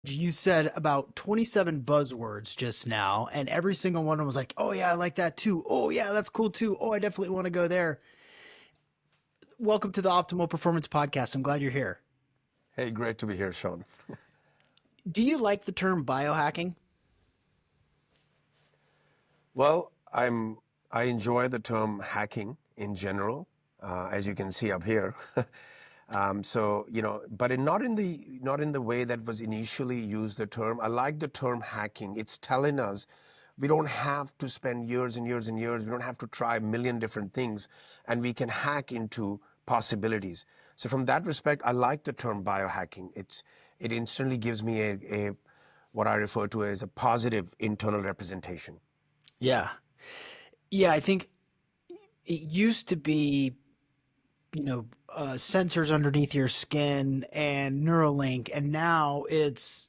You said about 27 buzzwords just now, and every single one of them was like, oh, yeah, I like that too. Oh, yeah, that's cool too. Oh, I definitely want to go there. Welcome to the Optimal Performance Podcast. I'm glad you're here. Hey, great to be here, Sean. Do you like the term biohacking? Well, I enjoy the term hacking in general, as you can see up here. But not in the way that was initially used. The term, I like the term hacking. It's telling us we don't have to spend years and years and years. We don't have to try a million different things, and we can hack into possibilities. So from that respect, I like the term biohacking. It instantly gives me a what I refer to as a positive internal representation. Yeah. Yeah, I think it used to be, sensors underneath your skin and Neuralink, and now it's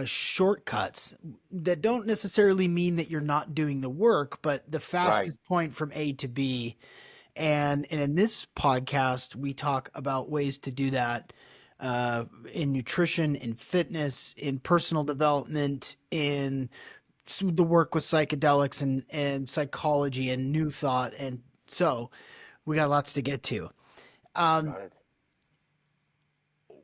shortcuts that don't necessarily mean that you're not doing the work, but the Right. fastest point from A to B. And in this podcast, we talk about ways to do that in nutrition, in fitness, in personal development, in the work with psychedelics and psychology and new thought. And so we got lots to get to. Um, Got it.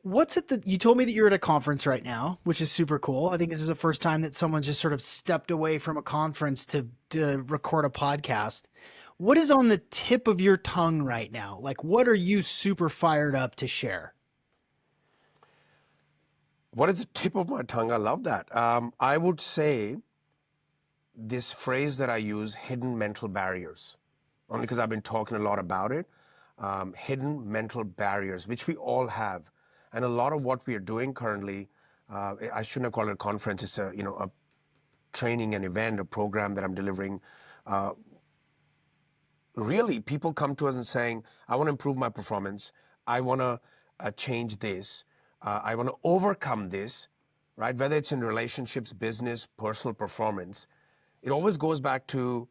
what's it that you told me that you're at a conference right now, which is super cool. I think this is the first time that someone just sort of stepped away from a conference to record a podcast. What is on the tip of your tongue right now? Like, what are you super fired up to share? What is the tip of my tongue? I love that. I would say this phrase that I use, hidden mental barriers, only because I've been talking a lot about it. Hidden mental barriers, which we all have. And a lot of what we are doing currently, I shouldn't have called it a conference, it's a training, an event, a program that I'm delivering. Uh, Really, people come to us and saying, I want to improve my performance. I want to change this. I want to overcome this, right? Whether it's in relationships, business, personal performance, it always goes back to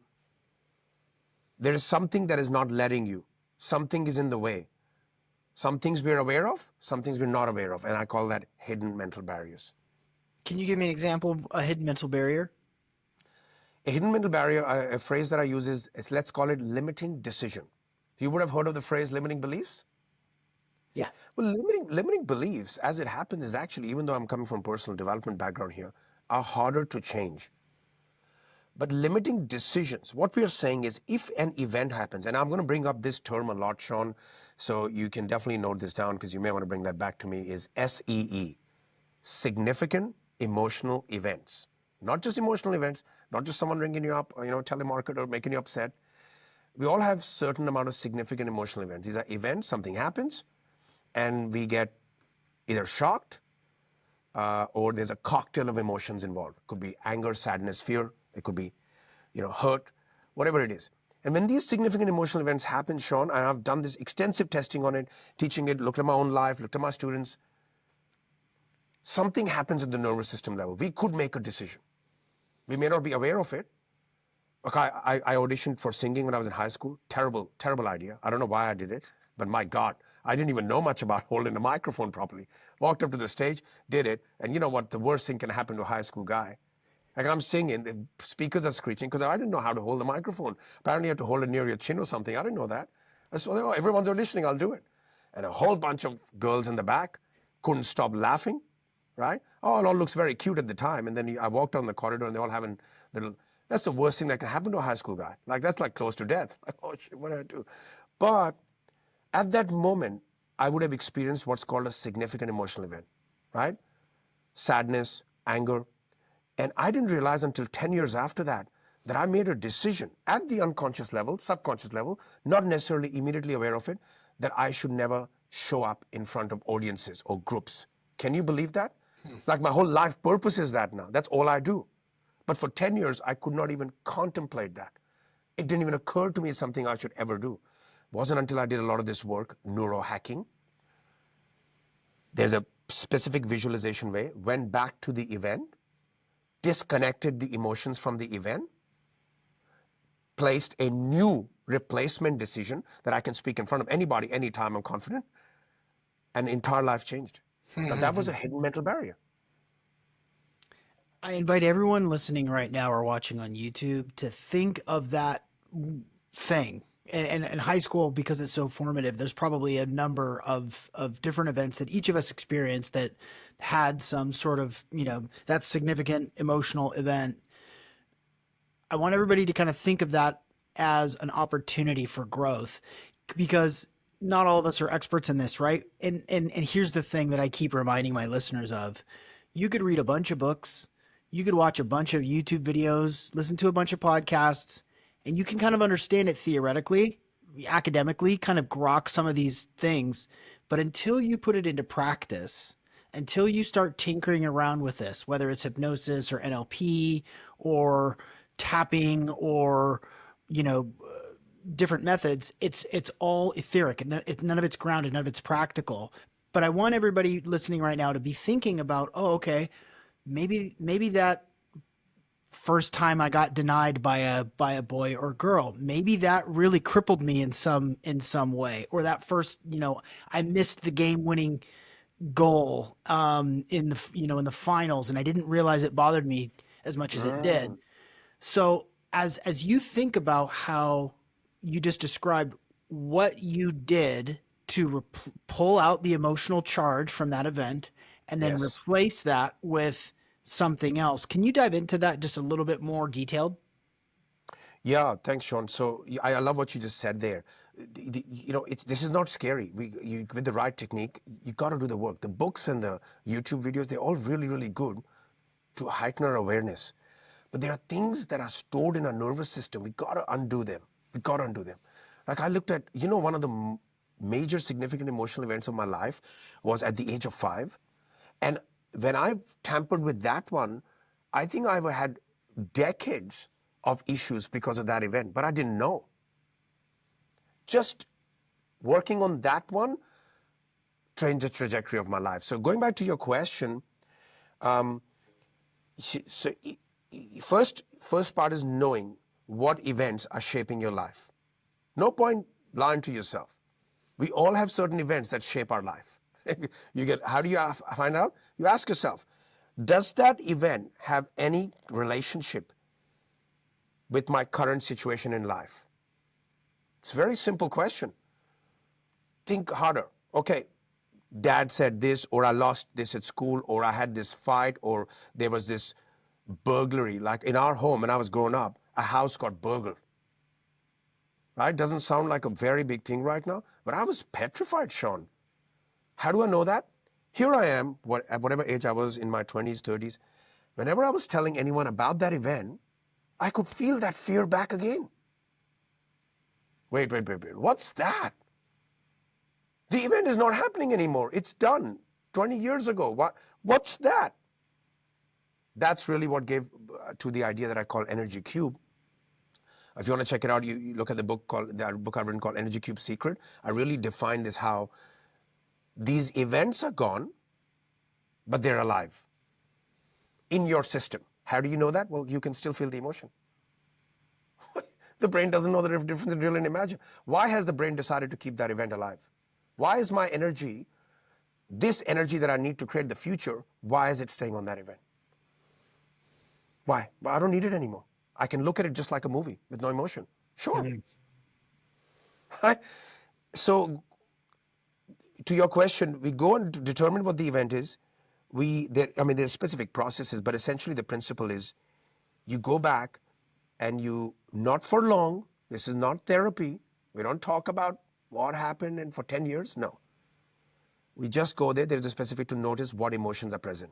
there is something that is not letting you. Something is in the way. Some things we're aware of, some things we're not aware of. And I call that hidden mental barriers. Can you give me an example of a hidden mental barrier? A hidden mental barrier, a phrase that I use is let's call it limiting decision. You would have heard of the phrase limiting beliefs? Yeah. Well, limiting beliefs, as it happens, is actually, even though I'm coming from personal development background here, are harder to change. But limiting decisions, what we are saying is if an event happens, and I'm going to bring up this term a lot, Sean, so you can definitely note this down because you may want to bring that back to me, is SEE, significant emotional events. Not just emotional events, not just someone ringing you up, or, telemarketer making you upset. We all have certain amount of significant emotional events. These are events, something happens, and we get either shocked or there's a cocktail of emotions involved. It could be anger, sadness, fear. It could be, hurt, whatever it is. And when these significant emotional events happen, Sean, and I've done this extensive testing on it, teaching it, looked at my own life, looked at my students, something happens at the nervous system level. We could make a decision. We may not be aware of it. Look, I auditioned for singing when I was in high school. Terrible, terrible idea. I don't know why I did it, but my God, I didn't even know much about holding the microphone properly. Walked up to the stage, did it, and you know what? The worst thing can happen to a high school guy. Like I'm singing, the speakers are screeching because I didn't know how to hold the microphone. Apparently, you have to hold it near your chin or something. I didn't know that. I said, oh, everyone's auditioning, I'll do it. And a whole bunch of girls in the back couldn't stop laughing, right? Oh, it all looks very cute at the time. And then I walked down the corridor and they're all having little, that's the worst thing that can happen to a high school guy. Like, that's like close to death. Like, oh, shit, what did I do? But at that moment, I would have experienced what's called a significant emotional event, right? Sadness, anger. And I didn't realize until 10 years after that I made a decision at the unconscious level, subconscious level, not necessarily immediately aware of it, that I should never show up in front of audiences or groups. Can you believe that? Like my whole life purpose is that now. That's all I do. But for 10 years, I could not even contemplate that. It didn't even occur to me as something I should ever do. It wasn't until I did a lot of this work, neurohacking. There's a specific visualization way, went back to the event, disconnected the emotions from the event, placed a new replacement decision that I can speak in front of anybody, anytime I'm confident, and entire life changed. Now that was a hidden mental barrier. I invite everyone listening right now or watching on YouTube to think of that thing. And high school, because it's so formative, there's probably a number of different events that each of us experienced that had some sort of, that significant emotional event. I want everybody to kind of think of that as an opportunity for growth, because not all of us are experts in this, right? And here's the thing that I keep reminding my listeners of. You could read a bunch of books, you could watch a bunch of YouTube videos, listen to a bunch of podcasts, and you can kind of understand it theoretically, academically, kind of grok some of these things. But until you put it into practice, until you start tinkering around with this, whether it's hypnosis or NLP or tapping or, you know, different methods, it's all etheric and none of it's grounded, none of it's practical. But I want everybody listening right now to be thinking about, oh, okay, maybe that first time I got denied by a boy or girl, maybe that really crippled me in some way, or that first, I missed the game winning goal in the in the finals, and I didn't realize it bothered me as much as it did. Mm, So as you think about how you just described what you did to pull out the emotional charge from that event and then yes. replace that with something else, can you dive into that just a little bit more detailed? Yeah, thanks, Sean. So I love what you just said there. This is not scary. With the right technique, you got to do the work. The books and the YouTube videos, they're all really, really good to heighten our awareness. But there are things that are stored in our nervous system. We got to undo them. We got to undo them. Like I looked at, one of the major significant emotional events of my life was at the age of 5. And when I tampered with that one, I think I've had decades of issues because of that event, but I didn't know. Just working on that one changed the trajectory of my life. So going back to your question, um, so first part is knowing what events are shaping your life. No point lying to yourself. We all have certain events that shape our life. How do you find out? You ask yourself, does that event have any relationship with my current situation in life? It's a very simple question. Think harder. Okay, dad said this, or I lost this at school, or I had this fight, or there was this burglary. Like in our home, when I was growing up, a house got burgled. Right? Doesn't sound like a very big thing right now, but I was petrified, Sean. How do I know that? Here I am, at whatever age I was in my 20s, 30s. Whenever I was telling anyone about that event, I could feel that fear back again. Wait. What's that? The event is not happening anymore. It's done 20 years ago. What's that? That's really what gave to the idea that I call Energy Cube. If you want to check it out, you look at the book I've written called Energy Cube Secret. I really define this how these events are gone, but they're alive in your system. How do you know that? Well, you can still feel the emotion. The brain doesn't know the difference between real and imagined. Why has the brain decided to keep that event alive? Why is my energy, this energy that I need to create the future, why is it staying on that event? Why? Well, I don't need it anymore. I can look at it just like a movie with no emotion. Sure. Mhm. Right? So, to your question, we go and determine what the event is. There's specific processes, but essentially the principle is you go back and you, not for long, this is not therapy. We don't talk about what happened and for 10 years. No. We just go there. There's a specific to notice what emotions are present.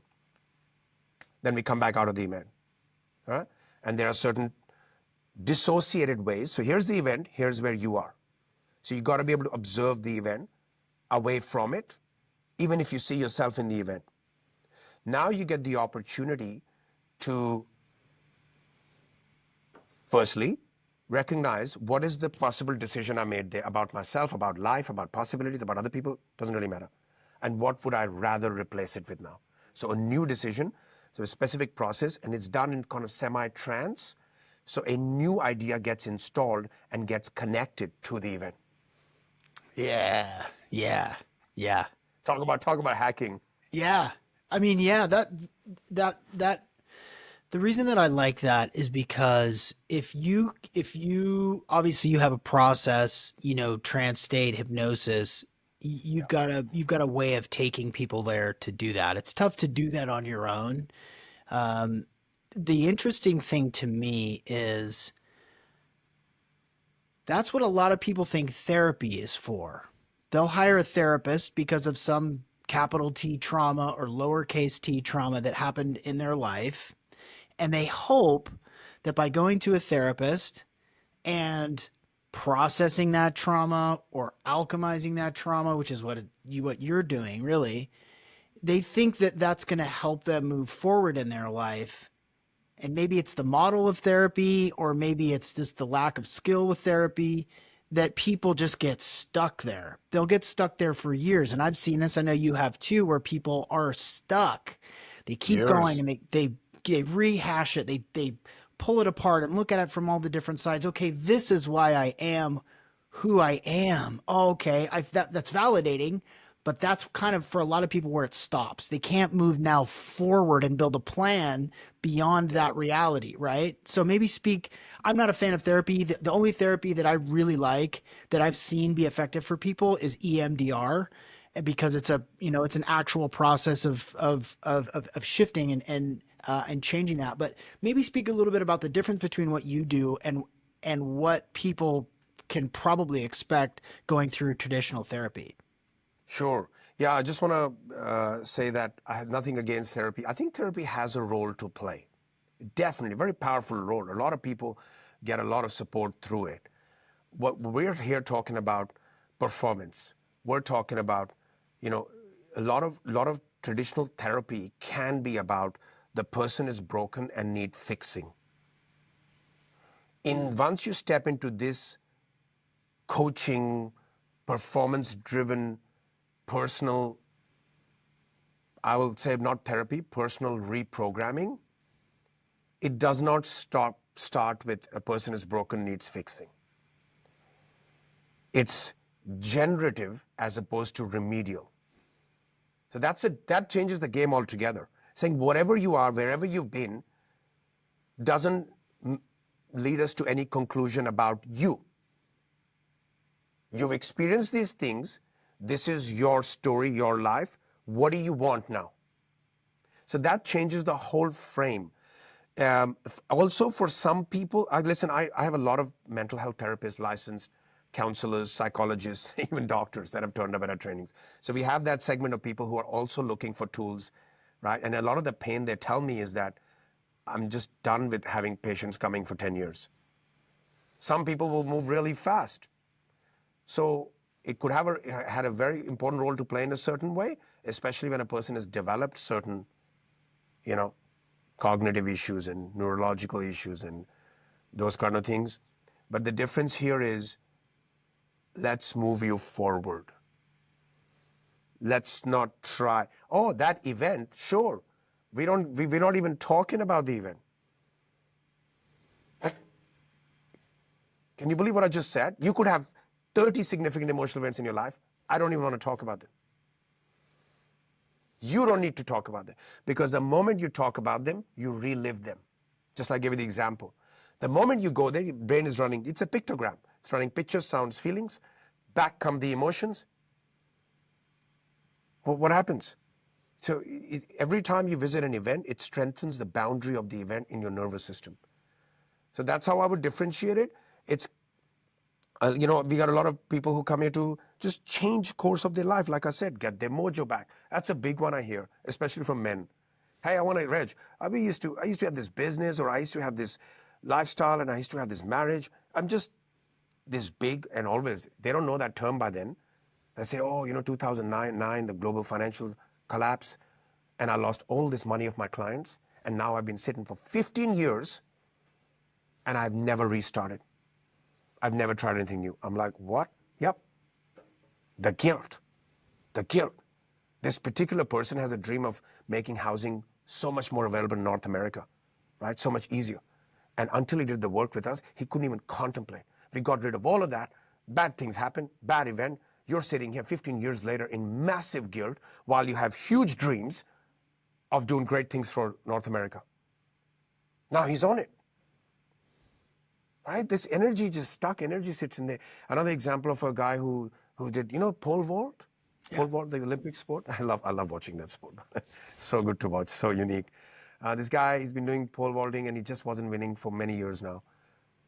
Then we come back out of the event. Right? And there are certain dissociated ways. So here's the event, here's where you are. So you got to be able to observe the event away from it, even if you see yourself in the event. Now you get the opportunity to firstly recognize what is the possible decision I made there about myself, about life, about possibilities, about other people, doesn't really matter. And what would I rather replace it with now? So a new decision, so a specific process, and it's done in kind of semi-trance. So a new idea gets installed and gets connected to the event. Yeah, yeah, yeah, Talk about hacking. yeah. I mean, yeah, that The reason that I like that is because if you obviously you have a process, trance state hypnosis, Yeah. you've got a way of taking people there to do that. It's tough to do that on your own. Um, the interesting thing to me is that's what a lot of people think therapy is for. They'll hire a therapist because of some capital T trauma or lowercase t trauma that happened in their life. And they hope that by going to a therapist and processing that trauma or alchemizing that trauma, which is what you're doing, really, they think that that's going to help them move forward in their life. And maybe it's the model of therapy, or maybe it's just the lack of skill with therapy that people just get stuck there. They'll get stuck there for years. And I've seen this, I know you have too, where people are stuck. They keep going Years. and they rehash it. They pull it apart and look at it from all the different sides. Okay, this is why I am who I am. Oh, okay, that's validating, but that's kind of for a lot of people where it stops. They can't move now forward and build a plan beyond Yes. that reality, right? So maybe speak. I'm not a fan of therapy. The only therapy that I really like that I've seen be effective for people is EMDR, because it's an actual process of shifting and changing that. But maybe speak a little bit about the difference between what you do and what people can probably expect going through traditional therapy. Sure. Yeah, I just want to say that I have nothing against therapy. I think therapy has a role to play. Definitely, very powerful role. A lot of people get a lot of support through it. What we're here talking about performance. We're talking about, you know, a lot of traditional therapy can be about the person is broken and need fixing. In once you step into this coaching, performance driven, personal, I will say not therapy, personal reprogramming, it does not start with a person is broken, needs fixing. It's generative as opposed to remedial. So that changes the game altogether. Saying whatever you are, wherever you've been, doesn't lead us to any conclusion about you. You've experienced these things. This is your story, your life. What do you want now? So that changes the whole frame. Also, for some people, listen, I have a lot of mental health therapists, licensed counselors, psychologists, even doctors that have turned up at our trainings. So we have that segment of people who are also looking for tools, right? And a lot of the pain they tell me is that I'm just done with having patients coming for 10 years. Some people will move really fast. So it could have had a very important role to play in a certain way, especially when a person has developed certain, you know, cognitive issues and neurological issues and those kind of things. But the difference here is, let's move you forward. Let's not try, oh, that event, sure. We're not even talking about the event. Can you believe what I just said? You could have 30 significant emotional events in your life. I don't even want to talk about them. You don't need to talk about them, because the moment you talk about them, you relive them. Just like I gave you the example. The moment you go there, your brain is running, it's a pictogram. It's running pictures, sounds, feelings. Back come the emotions. Well, what happens? So every time you visit an event, it strengthens the boundary of the event in your nervous system. So that's how I would differentiate it. It's we got a lot of people who come here to just change course of their life. Like I said, get their mojo back. That's a big one I hear, especially from men. Hey, I want to, Reg, I used to have this business, or I used to have this lifestyle, and I used to have this marriage. I'm just this big, and always, they don't know that term by then. They say, oh, 2009, the global financial collapse, and I lost all this money of my clients, and now I've been sitting for 15 years, and I've never restarted. I've never tried anything new. I'm like, what? Yep. The guilt. The guilt. This particular person has a dream of making housing so much more available in North America, right? So much easier. And until he did the work with us, he couldn't even contemplate. We got rid of all of that. Bad things happen, bad event. You're sitting here 15 years later in massive guilt while you have huge dreams of doing great things for North America. Now he's on it, right? This energy just stuck. Energy sits in there. Another example of a guy who did, pole vault, Yeah. the Olympic sport. I love watching that sport. So good to watch. So unique. This guy, he's been doing pole vaulting and he just wasn't winning for many years now.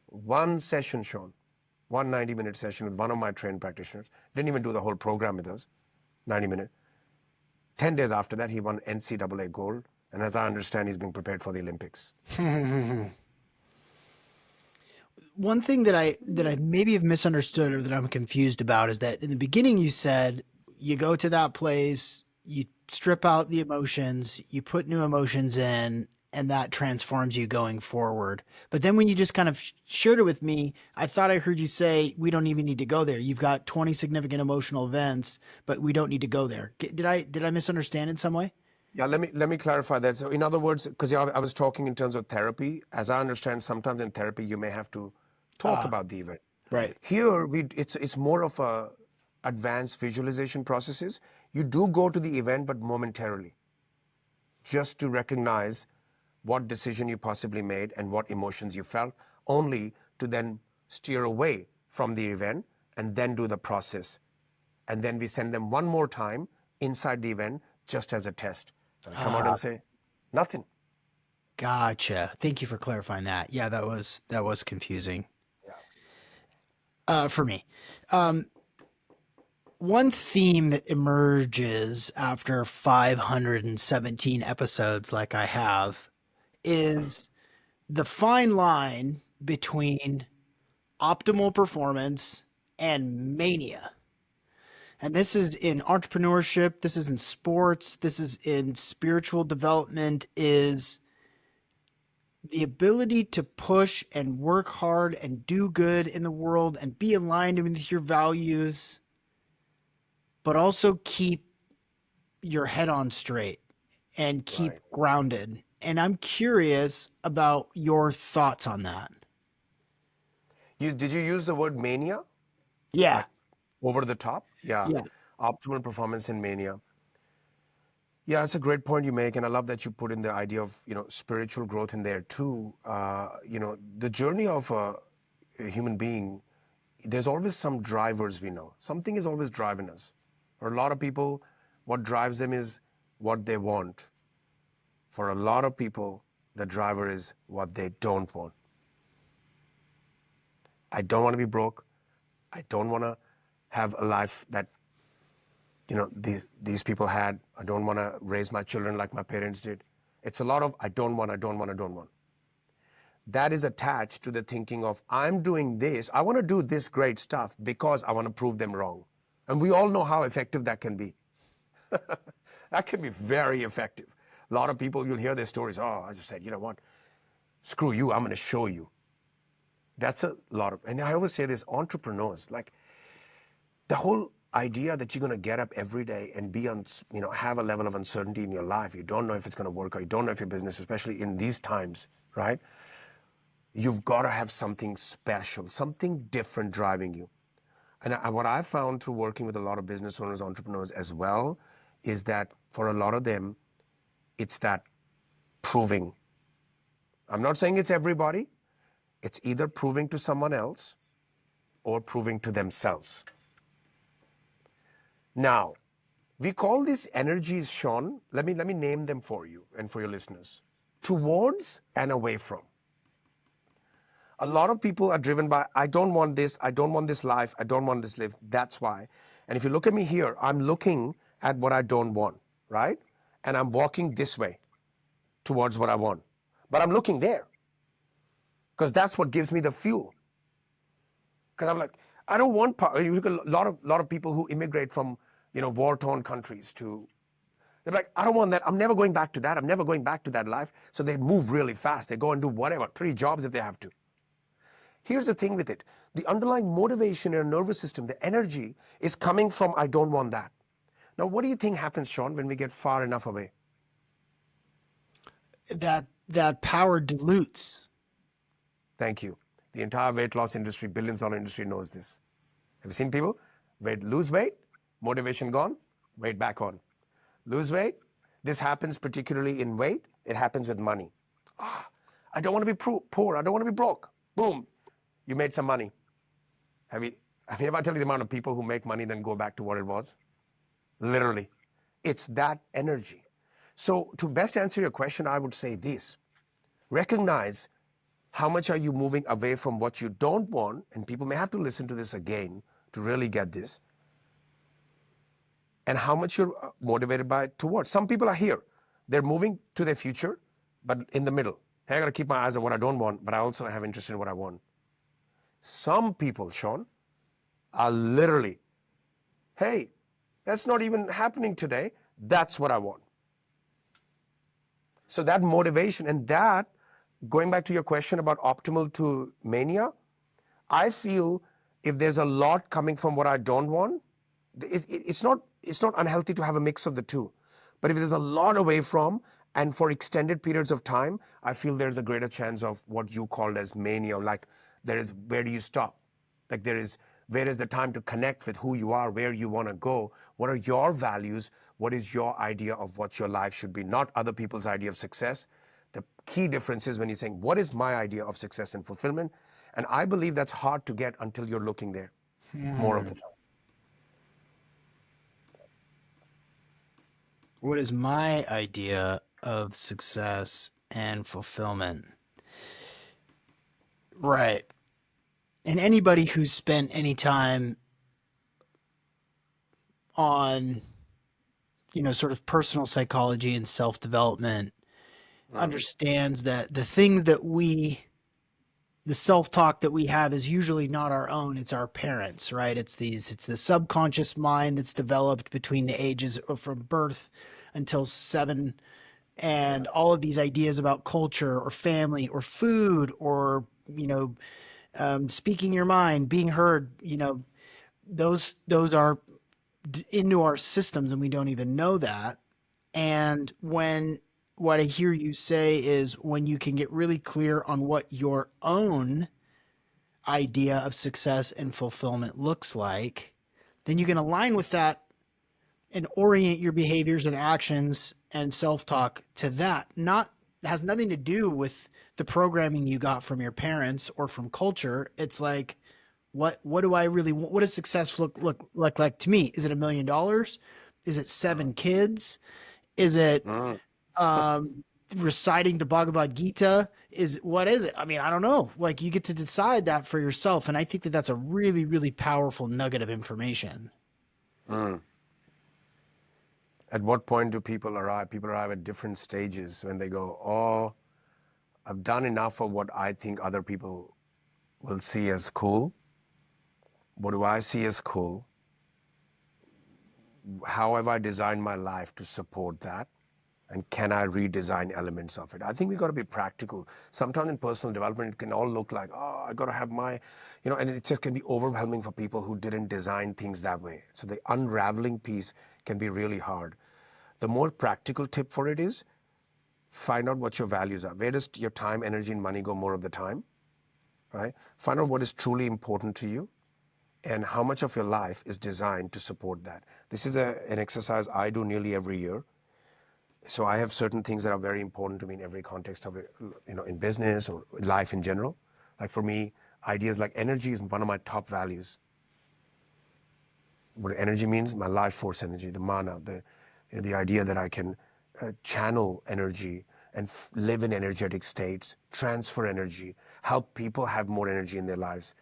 One session, Sean, one 90-minute session with one of my trained practitioners. Didn't even do the whole program with us, 90 minutes. 10 days after that, he won NCAA gold. And as I understand, he's being prepared for the Olympics. One thing that I maybe have misunderstood or that I'm confused about is that in the beginning you said you go to that place, you strip out the emotions, you put new emotions in, and that transforms you going forward. But then when you just kind of shared it with me, I thought I heard you say we don't even need to go there. You've got 20 significant emotional events, but we don't need to go there. Did I misunderstand in some way? Yeah, let me clarify that. So in other words, because I was talking in terms of therapy, as I understand, sometimes in therapy you may have to talk Ah, about the event. right. Here, it's more of a advanced visualization processes. You do go to the event, but momentarily, just to recognize what decision you possibly made and what emotions you felt, only to then steer away from the event and then do the process. And then we send them one more time inside the event just as a test. And I come out and Ah, say, nothing. gotcha. Thank you for clarifying that. Yeah, that was confusing Yeah. for me. Um, One theme that emerges after 517 episodes, like I have, is the fine line between optimal performance and mania. And this is in entrepreneurship, this is in sports, this is in spiritual development, is the ability to push and work hard and do good in the world and be aligned with your values, but also keep your head on straight and keep Right. grounded. And I'm curious about your thoughts on that. Did you use the word mania? Yeah. Like over the top? Yeah. Yeah. Optimal performance in mania. Yeah, it's a great point you make, and I love that you put in the idea of spiritual growth in there too. The journey of a human being. There's always some drivers we know. Something is always driving us. For a lot of people, what drives them is what they want. For a lot of people, the driver is what they don't want. I don't want to be broke. I don't want to have a life that these people had. I don't want to raise my children like my parents did. It's a lot of I don't want, I don't want, I don't want. That is attached to the thinking of I'm doing this. I want to do this great stuff because I want to prove them wrong. And we all know how effective that can be. That can be very effective. A lot of people, you'll hear their stories. Oh, I just said, you know what? Screw you. I'm going to show you. That's a lot of, and I always say this, entrepreneurs, like the whole idea that you're going to get up every day and be on, have a level of uncertainty in your life. You don't know if it's going to work or you don't know if your business, especially in these times, right? You've got to have something special, something different driving you. And what I found through working with a lot of business owners, entrepreneurs as well, is that for a lot of them, it's that proving. I'm not saying it's everybody. It's either proving to someone else or proving to themselves. Now, we call these energies, Sean, let me name them for you and for your listeners. Towards and away from. A lot of people are driven by, I don't want this life, I don't want this life. That's why. And if you look at me here, I'm looking at what I don't want, right? And I'm walking this way towards what I want. But I'm looking there because that's what gives me the fuel. Because I'm like, I don't want power. You look at a lot of people who immigrate from, war-torn countries to, they're like, I don't want that. I'm never going back to that. I'm never going back to that life. So they move really fast. They go and do whatever, 3 jobs if they have to. Here's the thing with it. The underlying motivation in our nervous system, the energy, is coming from I don't want that. Now, what do you think happens, Sean, when we get far enough away? That power dilutes. Thank you. The entire weight loss industry, billions-dollar industry knows this. Have you seen people lose weight, motivation gone, weight back on. Lose weight. This happens particularly in weight. It happens with money. I don't want to be poor. I don't want to be broke. Boom, you made some money. I mean, if I tell you the amount of people who make money then go back to what it was, literally, it's that energy. So to best answer your question, I would say this: recognize how much are you moving away from what you don't want, and people may have to listen to this again to really get this, and how much you're motivated by towards. Some people are here, they're moving to their future, but in the middle. Hey, I gotta keep my eyes on what I don't want, but I also have interest in what I want. Some people, Sean, are literally, hey, that's not even happening today. That's what I want. So that motivation, and that, going back to your question about optimal to mania, I feel if there's a lot coming from what I don't want, it's not unhealthy to have a mix of the two. But if there's a lot away from and for extended periods of time, I feel there's a greater chance of what you called as mania. Like there is, where do you stop? Like there is, where is the time to connect with who you are, where you want to go, what are your values, what is your idea of what your life should be, not other people's idea of success. The key difference is when you're saying, what is my idea of success and fulfillment? And I believe that's hard to get until you're looking there more of the time. What is my idea of success and fulfillment? Right. And anybody who's spent any time on, sort of personal psychology and self development understands that the self talk that we have is usually not our own. It's our parents, right? It's the subconscious mind that's developed between the ages of from birth until 7, and all of these ideas about culture or family or food or, speaking your mind, being heard, those are into our systems and we don't even know that. And what I hear you say is when you can get really clear on what your own idea of success and fulfillment looks like, then you can align with that and orient your behaviors and actions and self-talk to that. Not has nothing to do with the programming you got from your parents or from culture. It's like, what do I really want? What does success look like to me? Is it $1 million? Is it 7 kids? Is it Mm. reciting the Bhagavad Gita? What is it? I mean, I don't know. Like you get to decide that for yourself, and I think that that's a really, really powerful nugget of information. Mm. At what point do people arrive? People arrive at different stages when they go, oh, I've done enough of what I think other people will see as cool. What do I see as cool? How have I designed my life to support that? And can I redesign elements of it? I think we got to be practical. Sometimes in personal development, it can all look like, oh, I got to have my, and it just can be overwhelming for people who didn't design things that way. So the unraveling piece can be really hard. The more practical tip for it is find out what your values are. Where does your time, energy, and money go more of the time, right? Find out what is truly important to you and how much of your life is designed to support that. This is an exercise I do nearly every year. So I have certain things that are very important to me in every context of it, in business or life in general. Like for me, ideas like energy is one of my top values. What energy means, my life force energy, the mana, the idea that I can channel energy and live in energetic states, transfer energy, help people have more energy in their lives,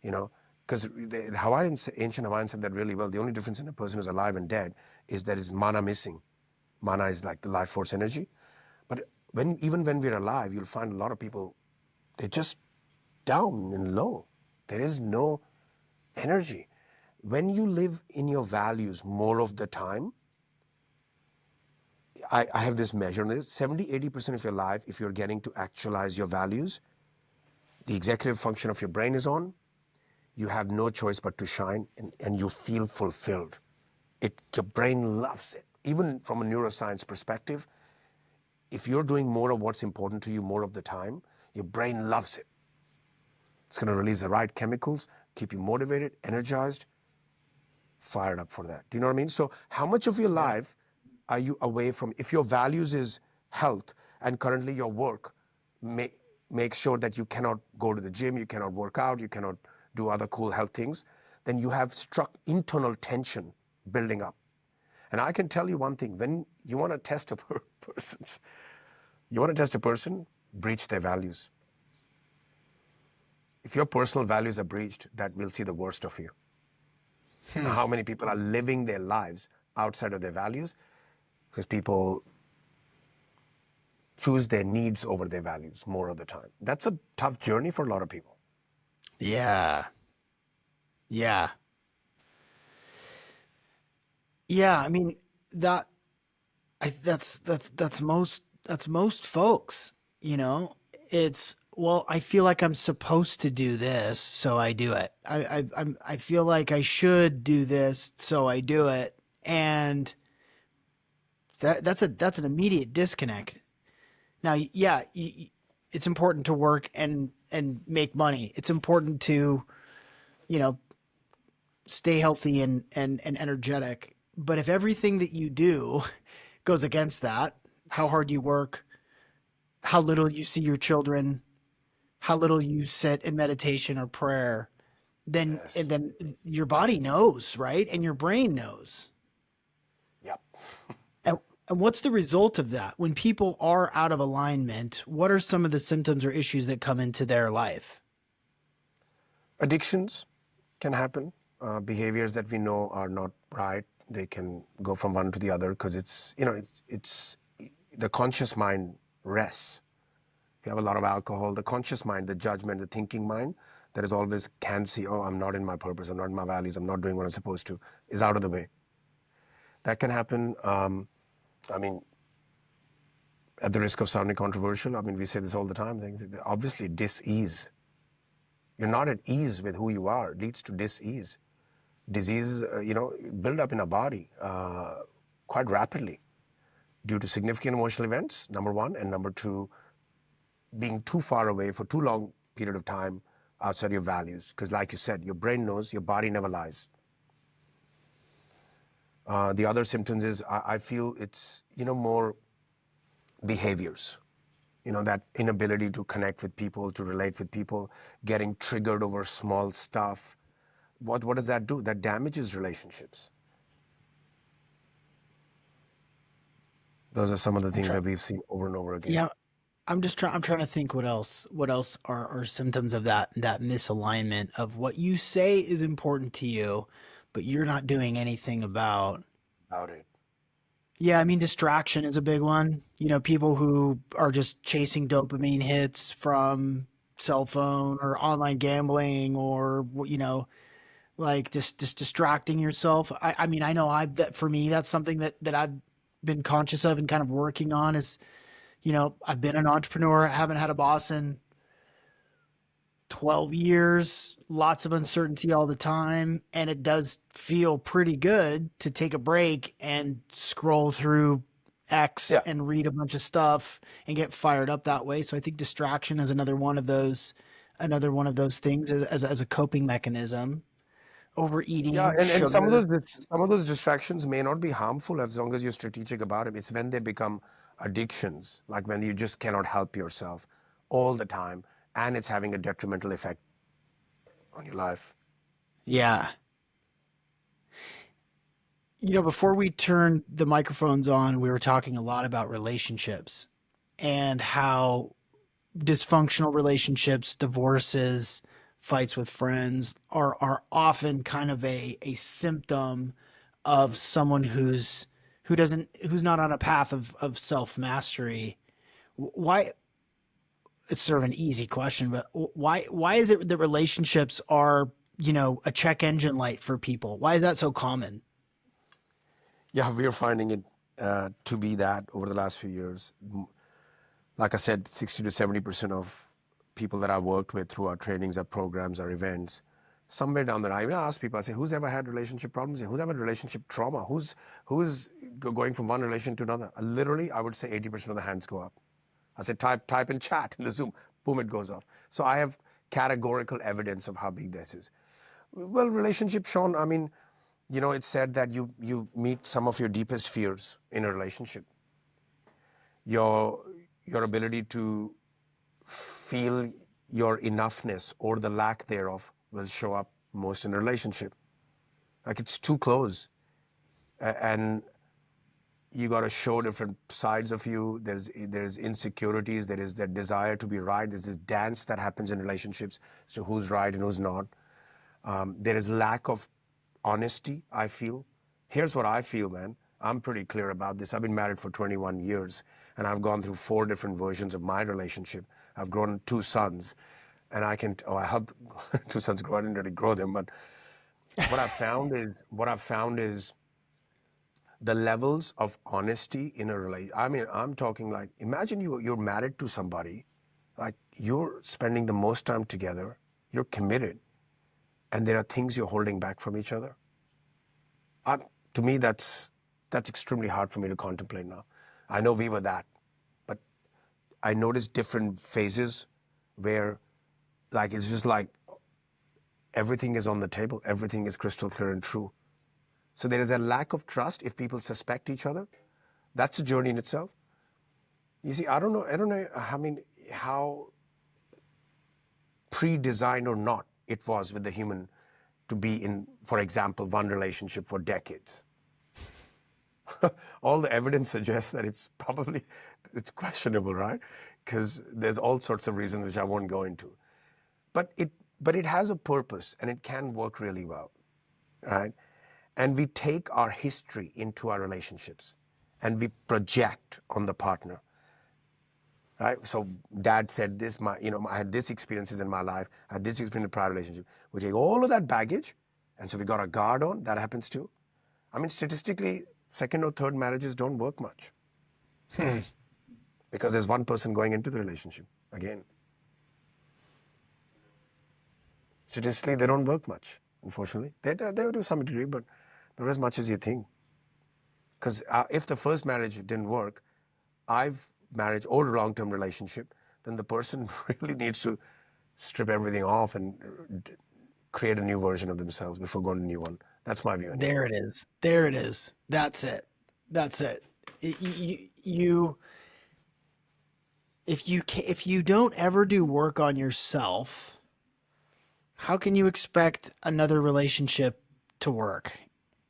because the Hawaiians, ancient Hawaiians said that really well. The only difference in a person who's alive and dead is that is mana missing. Mana is like the life force energy. But even when we're alive, you'll find a lot of people, they're just down and low. There is no energy. When you live in your values more of the time, I have this measure on this, 70-80% of your life, if you're getting to actualize your values, the executive function of your brain is on, you have no choice but to shine, and you feel fulfilled. Your brain loves it. Even from a neuroscience perspective, if you're doing more of what's important to you more of the time, your brain loves it. It's going to release the right chemicals, keep you motivated, energized, fired up for that. Do you know what I mean? So how much of your life are you away from, if your values is health and currently your work makes sure that you cannot go to the gym, you cannot work out, you cannot do other cool health things, then you have struck internal tension building up. And I can tell you one thing, when you want to test a person's, you want to test a person, breach their values. If your personal values are breached, that will see the worst of you. Now, Hmm. how many people are living their lives outside of their values? Because people choose their needs over their values more of the time. That's a tough journey for a lot of people. Yeah. Yeah. Yeah. I mean, that that's most folks, you know. It's, well, I feel like I'm supposed to do this, so I do it. I feel like I should do this, so I do it. And that's an immediate disconnect. Now, yeah, it's important to work and make money. It's important to, you know, stay healthy and energetic. But if everything that you do goes against that, how hard you work, how little you see your children, how little you sit in meditation or prayer, then and Yes. then your body knows, right? And your brain knows. Yep. And, and what's the result of that? When people are out of alignment, what are some of the symptoms or issues that come into their life? Addictions can happen. Behaviors that we know are not right, they can go from one to the other because it's the conscious mind rests. If you have a lot of alcohol, the conscious mind, the judgment, the thinking mind that is always can see, oh, I'm not in my purpose, I'm not in my values, I'm not doing what I'm supposed to, is out of the way. That can happen. I mean, at the risk of sounding controversial, I mean, we say this all the time. Obviously, dis-ease. You're not at ease with who you are. It leads to dis-ease. Diseases, build up in a body quite rapidly due to significant emotional events, number one, and number two, being too far away for too long period of time outside your values. Because like you said, your brain knows, your body never lies. The other symptoms is I feel it's, more behaviors. That inability to connect with people, to relate with people, getting triggered over small stuff. What does that do? That damages relationships. Those are some of the I'm things trying. that we've seen over and over again. Yeah, I'm trying to think what else are symptoms of that misalignment of what you say is important to you, but you're not doing anything about. About it. Yeah, I mean, distraction is a big one. You know, people who are just chasing dopamine hits from cell phone or online gambling, or like just distracting yourself. I mean, I know that for me, that's something that I've been conscious of and kind of working on is, I've been an entrepreneur, I haven't had a boss in 12 years, lots of uncertainty all the time. And it does feel pretty good to take a break and scroll through X Yeah. and read a bunch of stuff and get fired up that way. So I think distraction is another one of those things as a coping mechanism. Yeah, Overeating, and sugar. some of those distractions may not be harmful as long as you're strategic about it. It's when they become addictions, like when you just cannot help yourself all the time, and it's having a detrimental effect on your life. Yeah. Before we turned the microphones on, we were talking a lot about relationships and how dysfunctional relationships, divorces, fights with friends are often kind of a symptom of someone who's not on a path of self mastery. Why? It's sort of an easy question, but why is it that relationships are a check engine light for people? Why is that so common? Yeah, we are finding it to be that over the last few years. Like I said, 60 to 70% of people that I've worked with through our trainings, our programs, our events, somewhere down the line, I even ask people, I say, who's ever had relationship problems? Who's ever had relationship trauma? Who's going from one relation to another? Literally, I would say 80% of the hands go up. I said, type in chat in the Zoom, boom, it goes off. So I have categorical evidence of how big this is. Well, relationship, Sean, I mean, it's said that you meet some of your deepest fears in a relationship. Your your ability to feel your enoughness or the lack thereof will show up most in a relationship. Like it's too close. And you got to show different sides of you. There's insecurities. There is that desire to be right. There's this dance that happens in relationships. So who's right and who's not. There is lack of honesty, I feel. Here's what I feel, man. I'm pretty clear about this. I've been married for 21 years, and I've gone through 4 different versions of my relationship. I've grown 2 sons, and I helped 2 sons grow. I didn't really grow them, but what I've found is the levels of honesty in a relationship. I mean, I'm talking like, imagine you're married to somebody, like you're spending the most time together, you're committed, and there are things you're holding back from each other. I, to me, that's extremely hard for me to contemplate now. I know we were that, but I noticed different phases where, like, it's just like everything is on the table, everything is crystal clear and true. So there is a lack of trust if people suspect each other. That's a journey in itself. You see, I don't know, I mean, how pre-designed or not it was with the human to be in, for example, one relationship for decades. All the evidence suggests that it's questionable, right? Because there's all sorts of reasons which I won't go into. But it has a purpose and it can work really well, right? And we take our history into our relationships and we project on the partner, right? So dad said this, I had this experiences in my life, I had this experience in a prior relationship. We take all of that baggage, and so we got a guard on. That happens too. I mean, statistically, second or third marriages don't work much because there's one person going into the relationship. Again, statistically, they don't work much, unfortunately. They do to some degree, but not as much as you think. Because if the first marriage didn't work, marriage or a long-term relationship, then the person really needs to strip everything off and create a new version of themselves before going to a new one. That's my view anyway. There it is. There it is. That's it. That's it. You if you don't ever do work on yourself, how can you expect another relationship to work?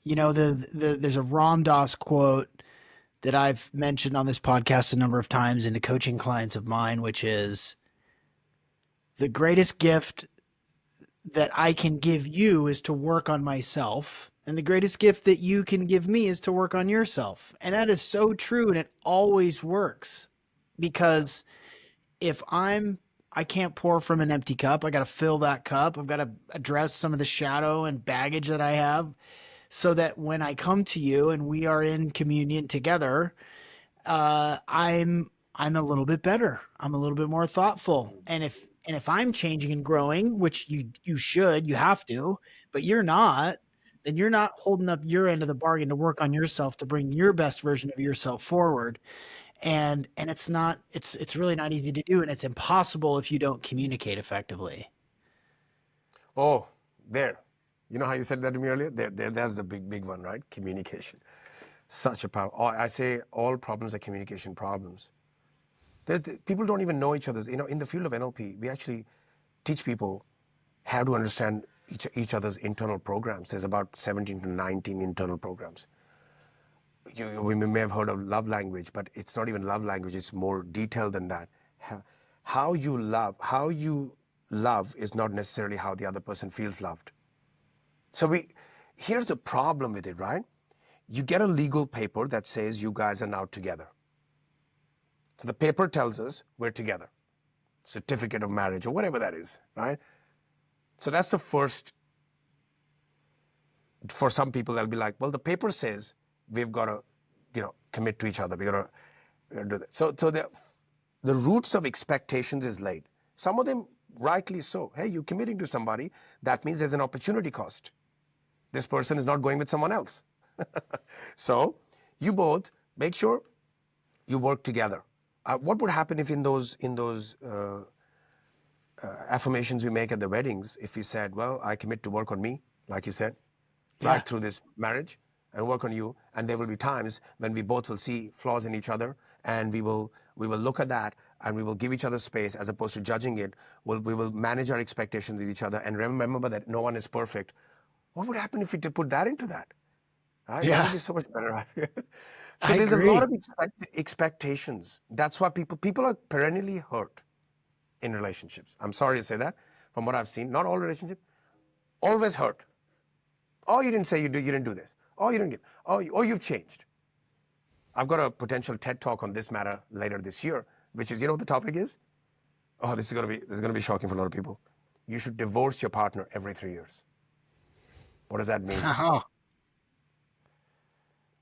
You know, there's a Ram Dass quote that I've mentioned on this podcast a number of times into coaching clients of mine, which is the greatest gift that I can give you is to work on myself. And the greatest gift that you can give me is to work on yourself. And that is so true. And it always works because if I can't pour from an empty cup. I got to fill that cup. I've got to address some of the shadow and baggage that I have so that when I come to you and we are in communion together, I'm a little bit better. I'm a little bit more thoughtful. And if I'm changing and growing, which you should, you have to, but you're not, then you're not holding up your end of the bargain to work on yourself to bring your best version of yourself forward. And it's really not easy to do, and it's impossible if you don't communicate effectively. Oh, there. You know how you said that to me earlier? That's the big one, right? Communication. Such a power. I say all problems are communication problems. People don't even know each other's. In the field of NLP, we actually teach people how to understand each other's internal programs. There's about 17 to 19 internal programs. We may have heard of love language, but it's not even love language. It's more detailed than that. How you love is not necessarily how the other person feels loved. So here's the problem with it, right? You get a legal paper that says you guys are now together. So the paper tells us we're together. Certificate of marriage or whatever that is, right? So that's the first. For some people, they'll be like, well, the paper says we've got to, commit to each other. We're going to do that. So the roots of expectations is laid. Some of them rightly so. Hey, you're committing to somebody. That means there's an opportunity cost. This person is not going with someone else. So you both make sure you work together. What would happen if in those affirmations we make at the weddings, if we said, well, I commit to work on me, like you said, Yeah. right through this marriage and work on you, and there will be times when we both will see flaws in each other, and we will look at that and we will give each other space as opposed to judging it. We will manage our expectations with each other and remember that no one is perfect. What would happen if we put that into that? Right? That Yeah, would be so much better. Right? So I there's a lot agree. of expectations. That's why people are perennially hurt in relationships. I'm sorry to say that. From what I've seen, not all relationships, always hurt. Oh, you didn't say you didn't do this. Oh, you didn't get. Oh, you've changed. I've got a potential TED talk on this matter later this year, which is, you know what the topic is? Oh, this is gonna be shocking for a lot of people. You should divorce your partner every 3 years. What does that mean? Oh,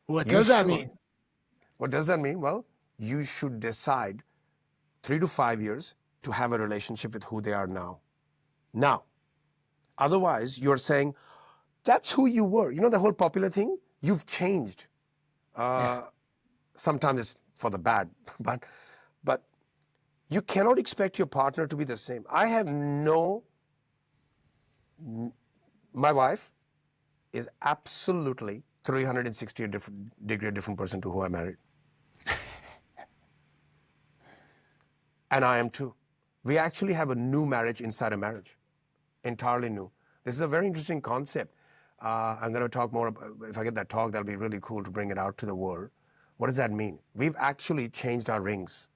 what You does that should. mean? What does that mean? Well, you should decide 3 to 5 years to have a relationship with who they are now. Now, otherwise, you're saying that's who you were. You know the whole popular thing? You've changed. Yeah. Sometimes it's for the bad, but you cannot expect your partner to be the same. My wife is absolutely 360 degree different person to who I married. And I am too. We actually have a new marriage inside a marriage, entirely new. This is a very interesting concept. I'm going to talk more about, if I get that talk, that'll be really cool to bring it out to the world. What does that mean? We've actually changed our rings.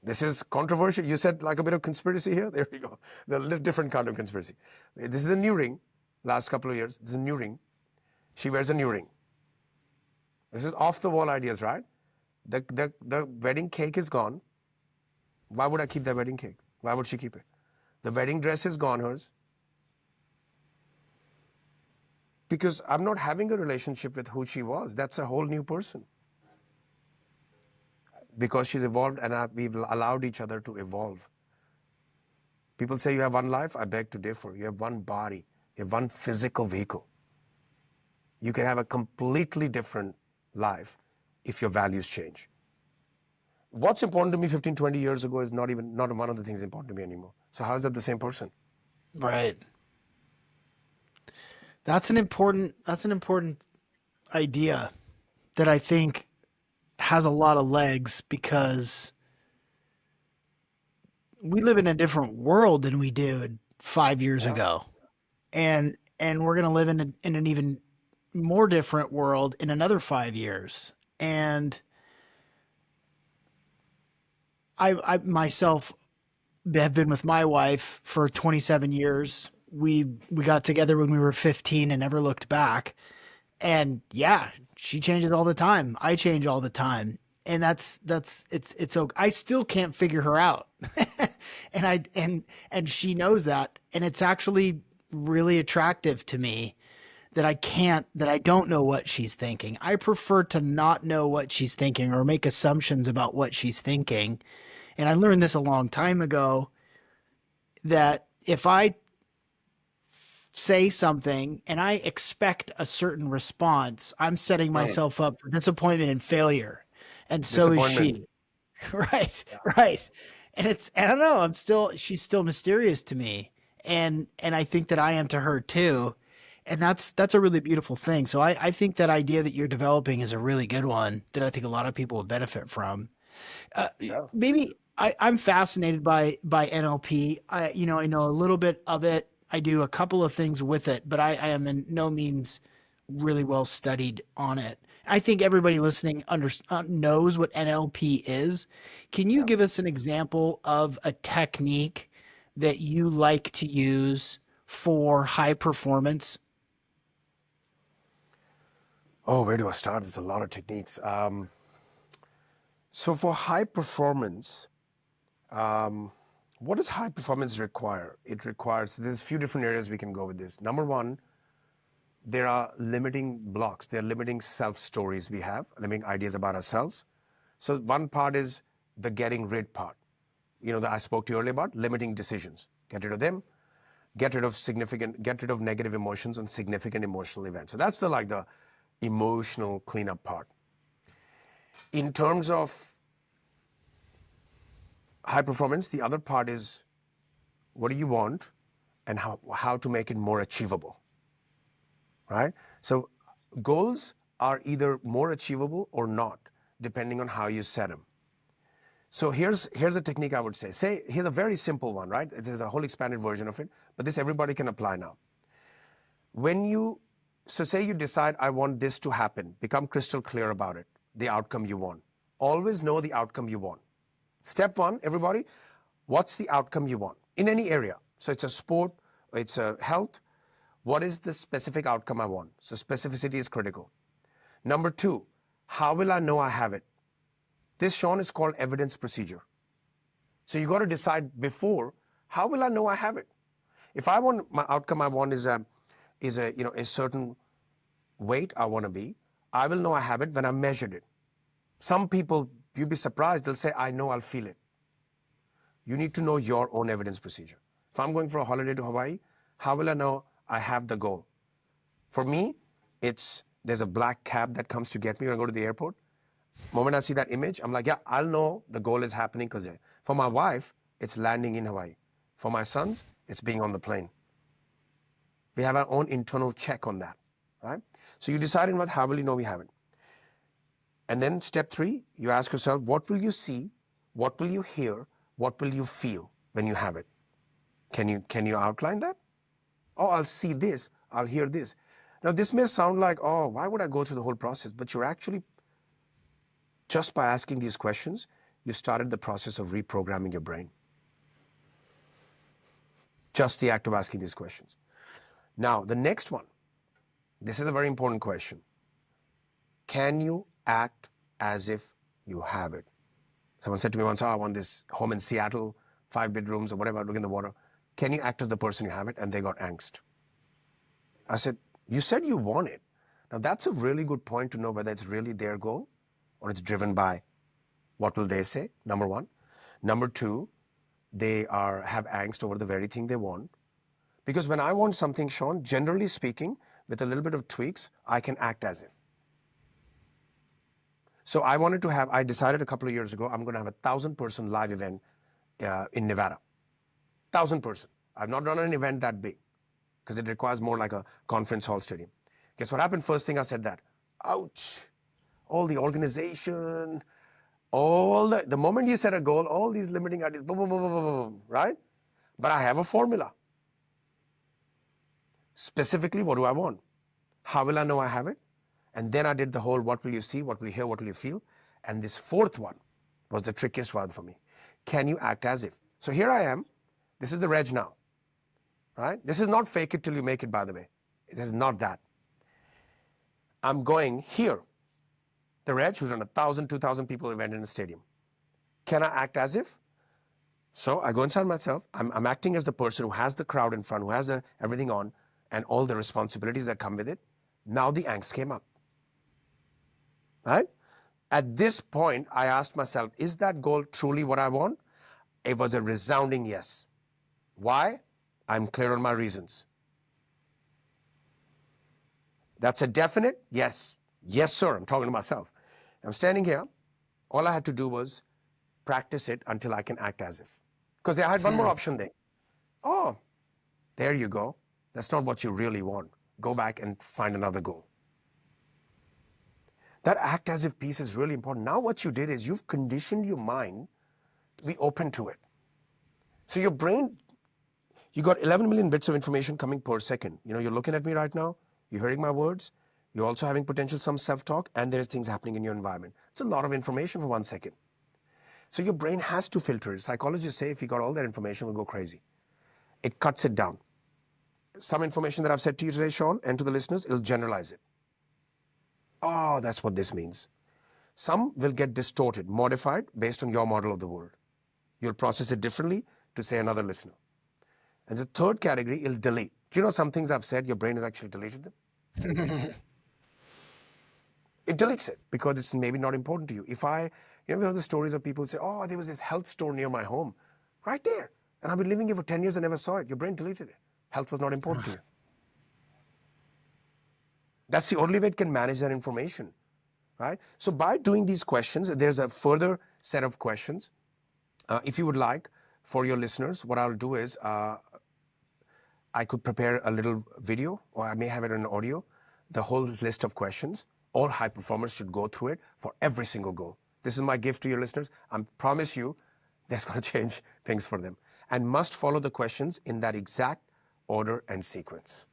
This is controversial. You said like a bit of conspiracy here. There we go. The different kind of conspiracy. This is a new ring. Last couple of years, this is a new ring. She wears a new ring. This is off the wall ideas, right? The wedding cake is gone. Why would I keep that wedding cake? Why would she keep it? The wedding dress is gone, hers. Because I'm not having a relationship with who she was. That's a whole new person. Because she's evolved and we've allowed each other to evolve. People say you have one life. I beg to differ. You have one body. You have one physical vehicle. You can have a completely different life if your values change. What's important to me 15, 20 years ago is not one of the things important to me anymore. So how is that the same person? Right. That's an important idea that I think has a lot of legs because we live in a different world than we did 5 years Yeah. ago. And we're going to live in an even more different world in another 5 years. And I myself have been with my wife for 27 years. We got together when we were 15 and never looked back. And yeah, she changes all the time. I change all the time. And it's okay. I still can't figure her out. And she knows that. And it's actually really attractive to me that I don't know what she's thinking. I prefer to not know what she's thinking or make assumptions about what she's thinking. And I learned this a long time ago that if I say something and I expect a certain response, I'm setting myself up for disappointment and failure. And so is Disappointment. she. Right. Right. And I don't know, she's still mysterious to me. And I think that I am to her too. And that's a really beautiful thing. So I think that idea that you're developing is a really good one that I think a lot of people would benefit from. Uh, Yeah. maybe I'm fascinated by NLP. I know a little bit of it. I do a couple of things with it, but I am in no means really well studied on it. I think everybody listening knows what NLP is. Can you Yeah. give us an example of a technique that you like to use for high performance? Oh, where do I start? There's a lot of techniques. So for high performance, what does high performance require? It requires, there's a few different areas we can go with this. Number one, there are limiting blocks. There are limiting self stories we have, limiting ideas about ourselves. So one part is the getting rid part. That I spoke to you earlier about limiting decisions. Get rid of them. Get rid of negative emotions and significant emotional events. So that's the emotional cleanup part. In terms of high performance, the other part is what do you want and how to make it more achievable, right? So goals are either more achievable or not, depending on how you set them. So here's a technique I would say. Here's a very simple one, right? There's a whole expanded version of it, but this everybody can apply now. So say you decide, I want this to happen, become crystal clear about it, the outcome you want. Always know the outcome you want. Step one, everybody, what's the outcome you want in any area? So it's a sport, it's a health. What is the specific outcome I want? So specificity is critical. Number two, how will I know I have it? This, Sean, is called evidence procedure. So you got to decide before, how will I know I have it? If I want my outcome I want is a certain weight I want to be, I will know I have it when I measured it. Some people, you'd be surprised, they'll say, I know I'll feel it. You need to know your own evidence procedure. If I'm going for a holiday to Hawaii, how will I know I have the goal? For me, there's a black cab that comes to get me when I go to the airport. Moment I see that image, I'm like, yeah, I'll know the goal is happening because for my wife, it's landing in Hawaii. For my sons, it's being on the plane. We have our own internal check on that, right? So you decide in what, how will you know we have it? And then step three, you ask yourself, what will you see? What will you hear? What will you feel when you have it? Can you outline that? Oh, I'll see this, I'll hear this. Now this may sound like, oh, why would I go through the whole process? But you're actually, just by asking these questions, you started the process of reprogramming your brain. Just the act of asking these questions. Now, the next one, this is a very important question. Can you act as if you have it? Someone said to me once, oh, I want this home in Seattle, 5 bedrooms or whatever, look in the water. Can you act as the person you have it? And they got angst. I said, you said you want it. Now that's a really good point to know whether it's really their goal or it's driven by what will they say, number one. Number two, they have angst over the very thing they want. Because when I want something, Sean, generally speaking, with a little bit of tweaks, I can act as if. So I decided a couple of years ago, I'm going to have a 1,000-person live event in Nevada. 1,000-person. I've not done an event that big because it requires more like a conference hall stadium. Guess what happened? First thing I said that, ouch, all the organization, the moment you set a goal, all these limiting ideas, boom, boom, boom, boom, boom, boom, right? But I have a formula. Specifically, what do I want? How will I know I have it? And then I did the whole, what will you see, what will you hear, what will you feel? And this fourth one was the trickiest one for me. Can you act as if? So here I am. This is the Reg now, right? This is not fake it till you make it, by the way. It is not that. I'm going here. The Reg, who's on 1,000, 2,000 people event in a stadium. Can I act as if? So I go inside myself. I'm acting as the person who has the crowd in front, who has everything on, and all the responsibilities that come with it. Now the angst came up. Right? At this point, I asked myself, is that goal truly what I want? It was a resounding yes. Why? I'm clear on my reasons. That's a definite yes. Yes, sir. I'm talking to myself. I'm standing here. All I had to do was practice it until I can act as if. Because I had one more option there. Oh, there you go. That's not what you really want. Go back and find another goal. That act as if piece is really important. Now what you did is you've conditioned your mind to be open to it. So your brain, you got 11 million bits of information coming per second. You're looking at me right now. You're hearing my words. You're also having potential some self-talk, and there's things happening in your environment. It's a lot of information for 1 second. So your brain has to filter it. Psychologists say if you got all that information, we'll go crazy. It cuts it down. Some information that I've said to you today, Sean, and to the listeners, it'll generalize it. Oh, that's what this means. Some will get distorted, modified based on your model of the world. You'll process it differently to, say, another listener. And the third category, it'll delete. Do you know some things I've said, your brain has actually deleted them? It deletes it because it's maybe not important to you. We heard the stories of people say, oh, there was this health store near my home. Right there. And I've been living here for 10 years and never saw it. Your brain deleted it. Health was not important to you. That's the only way it can manage that information, right? So by doing these questions, there's a further set of questions. If you would like, for your listeners, what I'll do is I could prepare a little video, or I may have it in audio, the whole list of questions. All high performers should go through it for every single goal. This is my gift to your listeners. I promise you that's going to change things for them. And must follow the questions in that exact order and sequence.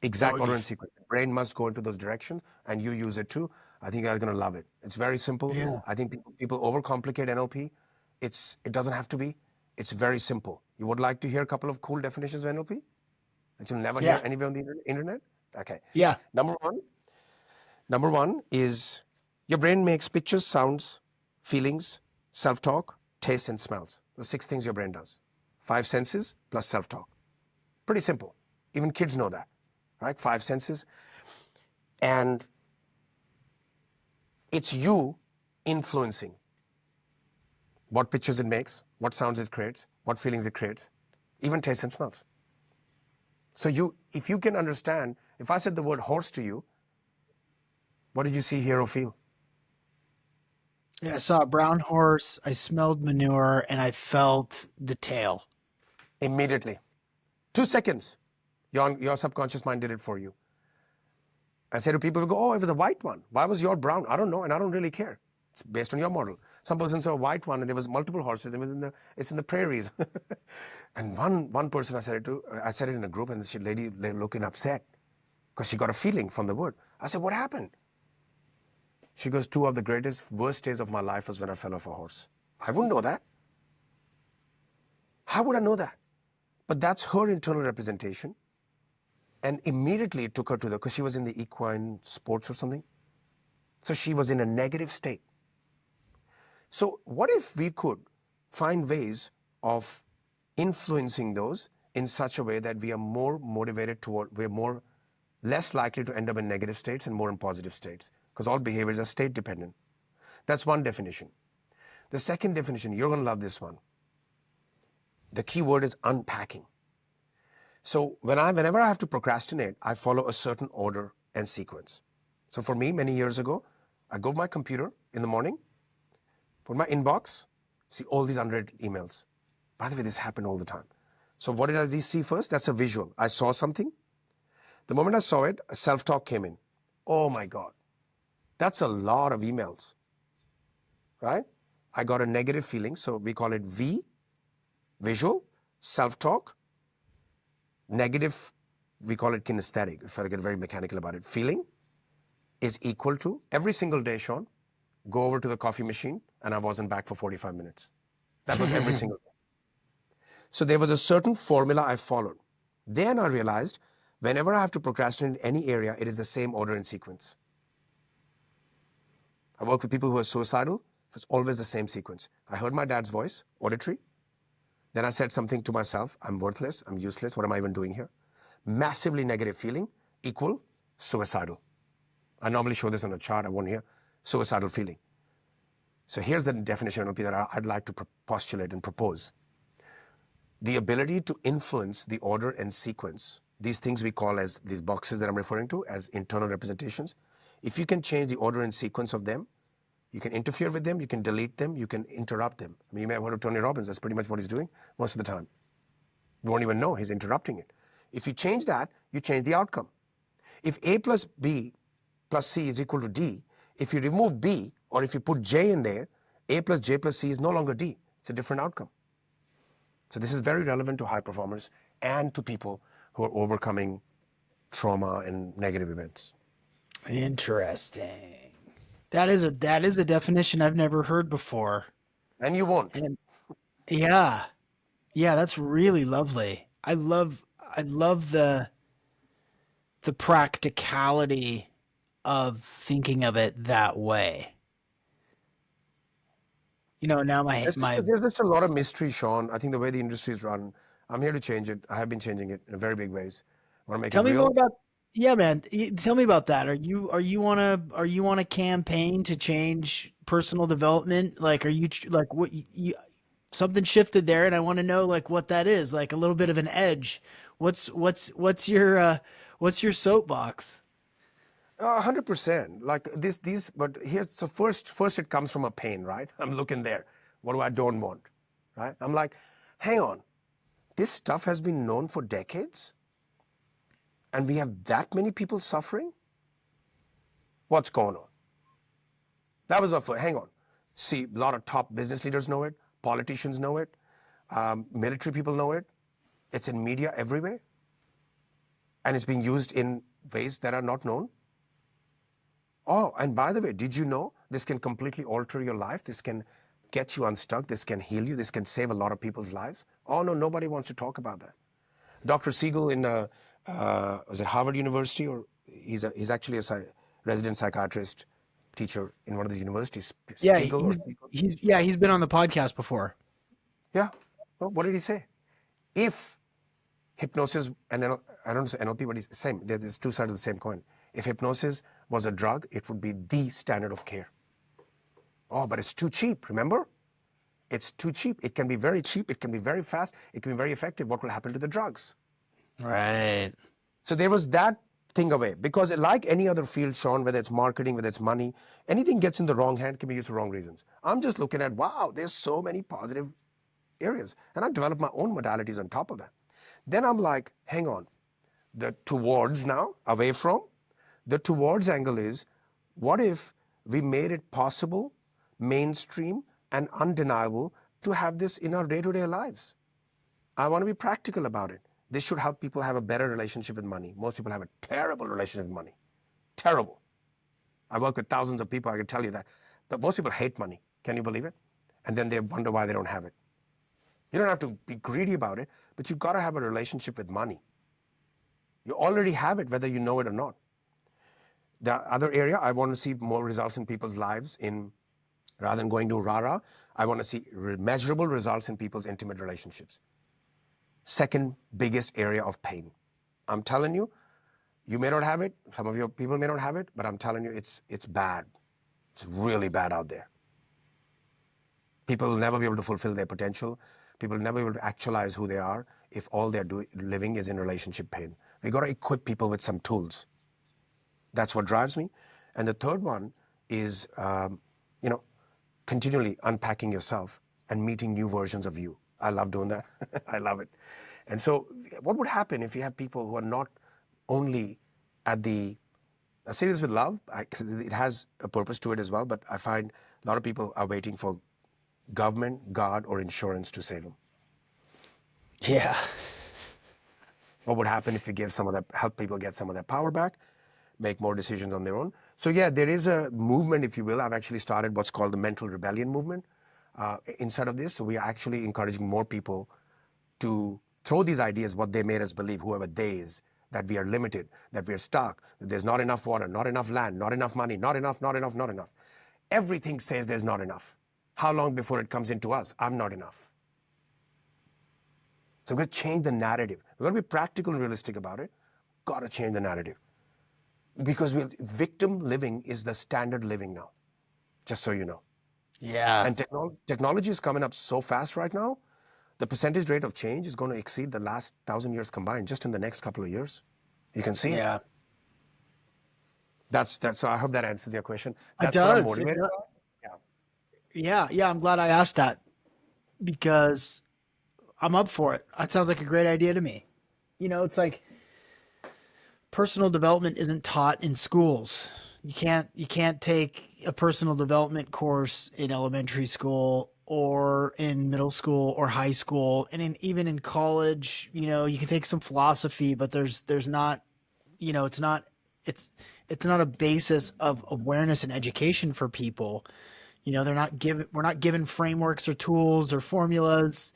Exact Oh, order and sequence. The brain must go into those directions, and you use it too. I think you're going to love it. It's very simple. yeah. I think people overcomplicate NLP. It doesn't have to be. It's very simple. You would like to hear a couple of cool definitions of NLP that you'll never hear Yeah. anywhere on the internet? Okay. Yeah. Number one, Number one is your brain makes pictures, sounds, feelings, self-talk, taste, and smells. The 6 things your brain does. 5 senses plus self-talk. Pretty simple. Even kids know that, right? 5 senses. And it's you influencing what pictures it makes, what sounds it creates, what feelings it creates, even taste and smells. So if you can understand, if I said the word horse to you, what did you see, hear, or feel? Yeah, I saw a brown horse, I smelled manure, and I felt the tail. Immediately. 2 seconds. Your subconscious mind did it for you. I say to people who go, oh, it was a white one. Why was your brown? I don't know, and I don't really care. It's based on your model. Some person saw a white one, and there was multiple horses. It's in the prairies. And one person I said it in a group, and the lady looking upset because she got a feeling from the word. I said, what happened? She goes, 2 of the greatest, worst days of my life was when I fell off a horse. I wouldn't know that. How would I know that? But that's her internal representation. And immediately it took her to because she was in the equine sports or something. So she was in a negative state. So what if we could find ways of influencing those in such a way that we are more motivated we're less likely to end up in negative states and more in positive states, because all behaviors are state dependent. That's one definition. The second definition, you're going to love this one. The key word is unpacking. So whenever I have to procrastinate, I follow a certain order and sequence. So for me, many years ago, I go to my computer in the morning, put my inbox, see all these unread emails. By the way, this happened all the time. So what did I see first? That's a visual. I saw something. The moment I saw it, a self-talk came in. Oh my God, that's a lot of emails, right? I got a negative feeling. So we call it V, visual, self-talk, negative, we call it kinesthetic, if I get very mechanical about it. Feeling is equal to, every single day, Sean, go over to the coffee machine, and I wasn't back for 45 minutes. That was every single day. So there was a certain formula I followed. Then I realized whenever I have to procrastinate in any area, it is the same order and sequence. I work with people who are suicidal. It's always the same sequence. I heard my dad's voice, auditory. Then I said something to myself, I'm worthless, I'm useless, what am I even doing here? Massively negative feeling equal suicidal. I normally show this on a chart, I won't hear. Suicidal feeling. So here's the definition of NLP that I'd like to postulate and propose. The ability to influence the order and sequence, these things we call as these boxes that I'm referring to as internal representations. If you can change the order and sequence of them, you can interfere with them, you can delete them, you can interrupt them. I mean, you may have heard of Tony Robbins. That's pretty much what he's doing most of the time. You won't even know he's interrupting it. If you change that, you change the outcome. If A plus B plus C is equal to D, if you remove B or if you put J in there, A plus J plus C is no longer D. It's a different outcome. So this is very relevant to high performers and to people who are overcoming trauma and negative events. Interesting. That is a definition I've never heard before. And you won't. And yeah. Yeah, that's really lovely. I love the practicality of thinking of it that way. Now There's just a lot of mystery, Sean. I think the way the industry is run, I'm here to change it. I have been changing it in very big ways. I want to make it tell me more real. about yeah, man. Tell me about that. Are you on a campaign to change personal development? Like, are you like what something shifted there, and I want to know like what that is. Like a little bit of an edge. What's your soapbox? 100%. Like these, but here's so first it comes from a pain, right? I'm looking there. What do I don't want, right? I'm like, hang on, this stuff has been known for decades, and we have that many people suffering. What's going on? That was my first. Hang on. See, a lot of top business leaders know it, politicians know it, military people know it. It's in media everywhere, and it's being used in ways that are not known. Oh, and by the way, did you know this can completely alter your life? This can get you unstuck. This can heal you. This can save a lot of people's lives. Oh no, nobody wants to talk about that. Dr. Siegel in was it Harvard University, or he's actually a resident psychiatrist teacher in one of the universities. Yeah, Spiegel or Siegel? he's been on the podcast before. Yeah. Well, what did he say? If hypnosis and I don't say NLP, but it's the same. There's two sides of the same coin. If hypnosis was a drug, it would be the standard of care. Oh, but it's too cheap, remember? It's too cheap. It can be very cheap. It can be very fast. It can be very effective. What will happen to the drugs? Right. So there was that thing away. Because like any other field, Sean, whether it's marketing, whether it's money, anything gets in the wrong hand can be used for wrong reasons. I'm just looking at, wow, there's so many positive areas. And I've developed my own modalities on top of that. Then I'm like, hang on. The towards now, away from, the towards angle is, what if we made it possible, mainstream, and undeniable to have this in our day-to-day lives? I want to be practical about it. This should help people have a better relationship with money. Most people have a terrible relationship with money. Terrible. I work with thousands of people, I can tell you that. But most people hate money. Can you believe it? And then they wonder why they don't have it. You don't have to be greedy about it, but you've got to have a relationship with money. You already have it, whether you know it or not. The other area, I want to see more results in people's lives rather than going to rah-rah, I want to see measurable results in people's intimate relationships. Second biggest area of pain. I'm telling you, you may not have it, some of your people may not have it, but I'm telling you, it's bad. It's really bad out there. People will never be able to fulfill their potential. People will never be able to actualize who they are if all they're living is in relationship pain. We got to equip people with some tools. That's what drives me. And the third one is, continually unpacking yourself and meeting new versions of you. I love doing that. I love it. And so what would happen if you have people who are not only at the, I say this with love, it has a purpose to it as well, but I find a lot of people are waiting for government, God, or insurance to save them. Yeah. What would happen if you give some of that, help people get some of their power back, make more decisions on their own? So yeah, there is a movement, if you will. I've actually started what's called the mental rebellion movement inside of this. So we are actually encouraging more people to throw these ideas, what they made us believe, whoever they is, that we are limited, that we are stuck, that there's not enough water, not enough land, not enough money, not enough, not enough, not enough. Everything says there's not enough. How long before it comes into us? I'm not enough. So we're going to change the narrative. We're going to be practical and realistic about it. Got to change the narrative. Because victim living is the standard living now, just so you know. Yeah. And technology is coming up so fast right now. The percentage rate of change is going to exceed the last 1,000 years combined just in the next couple of years. You can see Yeah. it. That's so I hope that answers your question. It That's what I'm does. It motivated does. about. Yeah. Yeah. Yeah. I'm glad I asked that because I'm up for it. That sounds like a great idea to me. It's like personal development isn't taught in schools. You can't take a personal development course in elementary school or in middle school or high school, and even in college. You can take some philosophy, but there's not, it's it's not a basis of awareness and education for people. We're not given frameworks or tools or formulas.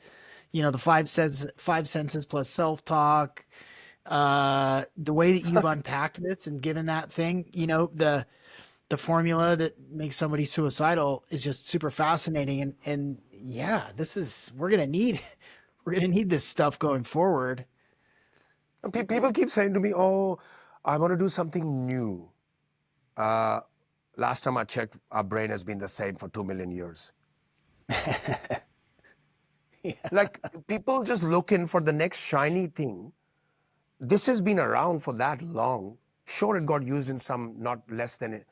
The five senses plus self talk. The way that you've unpacked this and given that thing, the formula that makes somebody suicidal is just super fascinating. And yeah, we're gonna need we're gonna need this stuff going forward. And people keep saying to me, "Oh, I want to do something new." Uh, Last time I checked, our brain has been the same for 2 million years. Like people just looking for the next shiny thing. This has been around for that long. Sure, it got used in some not less than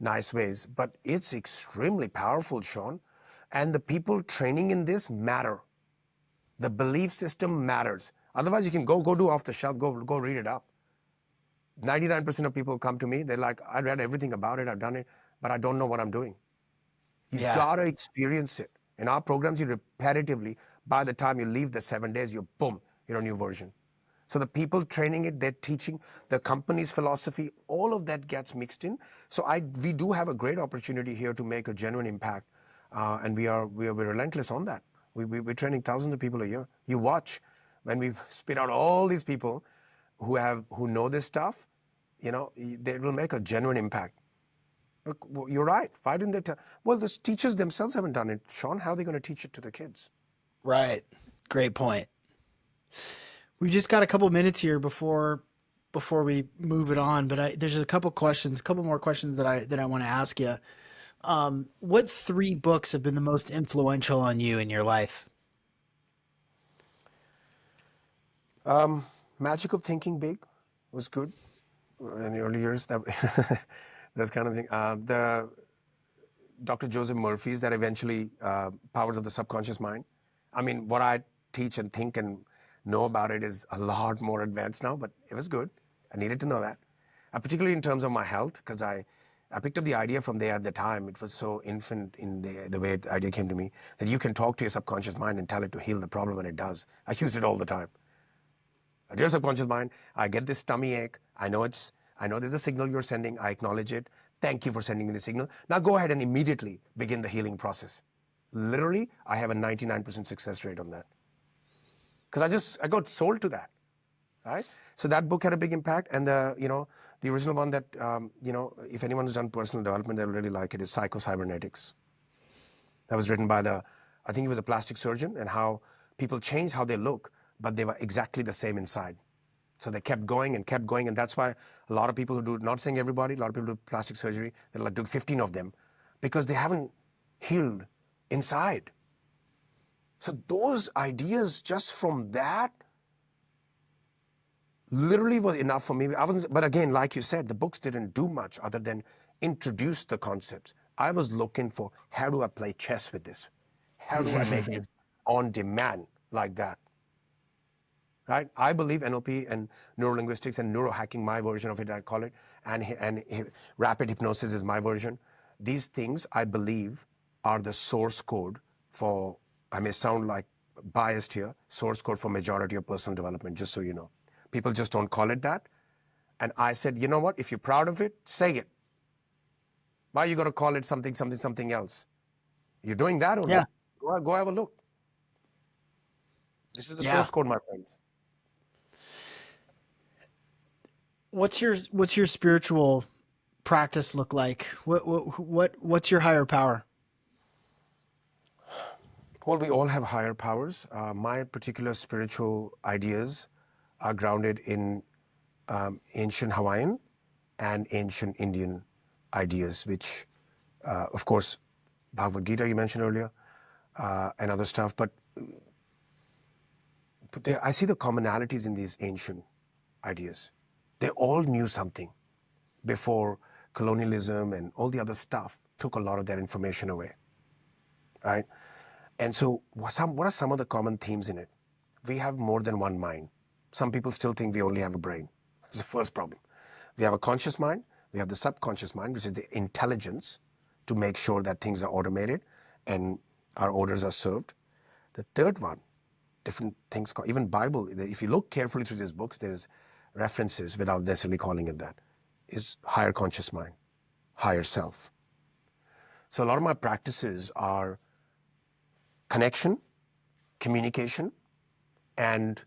nice ways, but it's extremely powerful, Sean. And the people training in this matter. The belief system matters. Otherwise, you can go do off the shelf, go read it up. 99% of people come to me, they're like, I read everything about it, I've done it, but I don't know what I'm doing. You Yeah. gotta experience it. In our programs, you repetitively, by the time you leave the 7 days, you're boom, you're a new version. So the people training it, they're teaching the company's philosophy, all of that gets mixed in. So we do have a great opportunity here to make a genuine impact, and we're relentless on that. We're training thousands of people a year. You watch when we spit out all these people who know this stuff, they will make a genuine impact. Look, well, you're right. Why didn't they tell? Well, the teachers themselves haven't done it, Sean. How are they going to teach it to the kids? Right. Great point. We just got a couple minutes here before we move it on, but there's a couple more questions that I want to ask you. What three books have been the most influential on you in your life? Magic of Thinking Big was good in the early years. That that's kind of thing. The Dr. Joseph Murphy's that eventually Powers of the Subconscious Mind. I mean, what I teach and think and know about it is a lot more advanced now, but it was good. I needed to know that, particularly in terms of my health, because I picked up the idea from there at the time. It was so infant in the way the idea came to me that you can talk to your subconscious mind and tell it to heal the problem, and it does. I use it all the time. Dear subconscious mind, I get this tummy ache. I know there's a signal you're sending. I acknowledge it. Thank you for sending me the signal. Now go ahead and immediately begin the healing process. Literally, I have a 99% success rate on that. Because I got sold to that, right? So that book had a big impact. And the original one that, if anyone's done personal development, they'll really like it, is Psycho-Cybernetics. That was written by I think he was a plastic surgeon, and how people change how they look, but they were exactly the same inside. So they kept going, and that's why a lot of people who do, not saying everybody, a lot of people do plastic surgery, they'll like do 15 of them, because they haven't healed inside. So those ideas just from that literally were enough for me. But again, like you said, the books didn't do much other than introduce the concepts. I was looking for, how do I play chess with this? How do I make this on demand like that? Right? I believe NLP and neurolinguistics and neurohacking, my version of it, I call it, and rapid hypnosis is my version. These things, I believe, are the source code for, I may sound like biased here, source code for majority of personal development, just so you know. People just don't call it that. And I said, you know what? If you're proud of it, say it. Why are you going to call it something else? You're doing that Yeah. only. Go have a look. This is the Yeah. source code, my friends. What's your spiritual practice look like? What's your higher power? Well, we all have higher powers. My particular spiritual ideas are grounded in ancient Hawaiian and ancient Indian ideas, which, of course, Bhagavad Gita you mentioned earlier, and other stuff. But I see the commonalities in these ancient ideas. They all knew something before colonialism and all the other stuff took a lot of that information away, right? And so what are some of the common themes in it? We have more than one mind. Some people still think we only have a brain. That's the first problem. We have a conscious mind, we have the subconscious mind, which is the intelligence to make sure that things are automated and our orders are served. The third one, different things, even Bible, if you look carefully through these books, there's references, without necessarily calling it that, is higher conscious mind, higher self. So a lot of my practices are connection, communication, and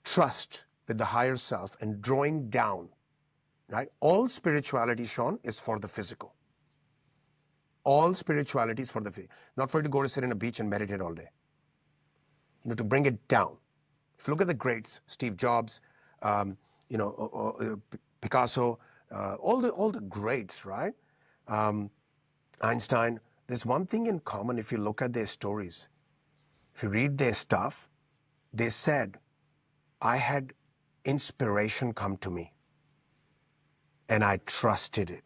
trust with the higher self, and drawing down, right? All spirituality, Sean, is for the physical. All spirituality is for the physical. Not for you to go to sit on a beach and meditate all day. To bring it down. If you look at the greats, Steve Jobs, Picasso, all the greats, right? Einstein, there's one thing in common if you look at their stories. If you read their stuff, they said, I had inspiration come to me and I trusted it.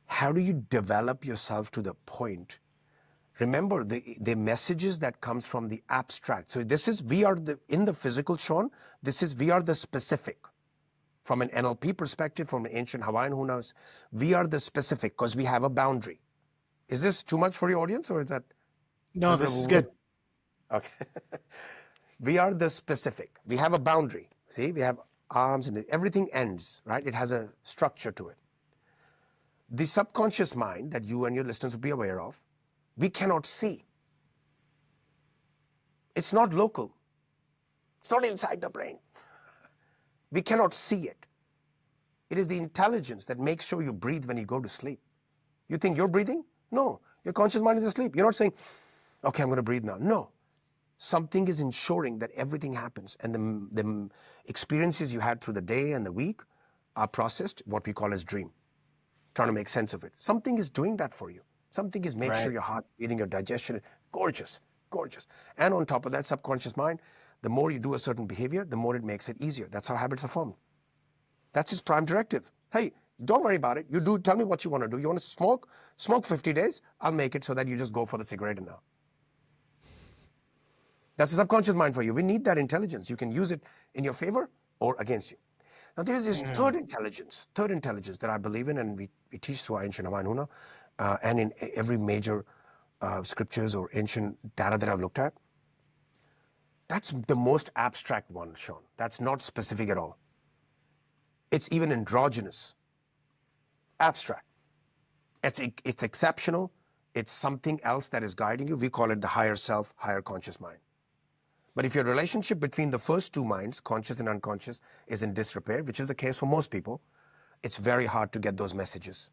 How do you develop yourself to the point? Remember, the messages that comes from the abstract. So we are in the physical, Sean, we are the specific. From an NLP perspective, from an ancient Hawaiian, who knows, we are the specific because we have a boundary. Is this too much for your audience, or is that a No, little bit this of is a good. okay? We are the specific. We have a boundary. See, we have arms and everything ends, right? It has a structure to it. The subconscious mind that you and your listeners will be aware of, we cannot see. It's not local. It's not inside the brain. We cannot see it. It is the intelligence that makes sure you breathe when you go to sleep. You think you're breathing? No. Your conscious mind is asleep. You're not saying, okay, I'm going to breathe now. No. Something is ensuring that everything happens, and the experiences you had through the day and the week are processed, what we call as dream, trying to make sense of it. Something is doing that for you. Something is making sure Right. your heart beating, your digestion is gorgeous, gorgeous. And on top of that subconscious mind, the more you do a certain behavior, the more it makes it easier. That's how habits are formed. That's his prime directive. Hey, don't worry about it. You do, tell me what you want to do. You want to smoke? Smoke 50 days. I'll make it so that you just go for the cigarette now. That's the subconscious mind for you. We need that intelligence. You can use it in your favor or against you. Now, there is this third intelligence that I believe in, and we teach through our ancient Hawaiian Huna, and in every major scriptures or ancient data that I've looked at. That's the most abstract one, Sean. That's not specific at all. It's even androgynous, abstract. It's exceptional. It's something else that is guiding you. We call it the higher self, higher conscious mind. But if your relationship between the first two minds, conscious and unconscious, is in disrepair, which is the case for most people, it's very hard to get those messages.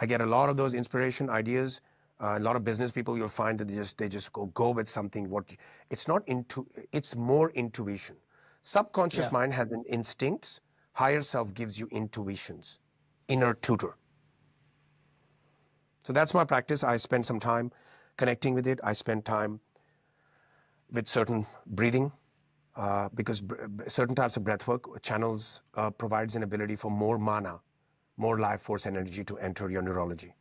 I get a lot of those inspiration ideas. A lot of business people, you'll find that they just go with something. It's more intuition. Subconscious Yeah. mind has instincts. Higher self gives you intuitions, inner tutor. So that's my practice. I spend some time connecting with it. I spend time with certain breathing, because certain types of breath work channels provides an ability for more mana, more life force energy to enter your neurology.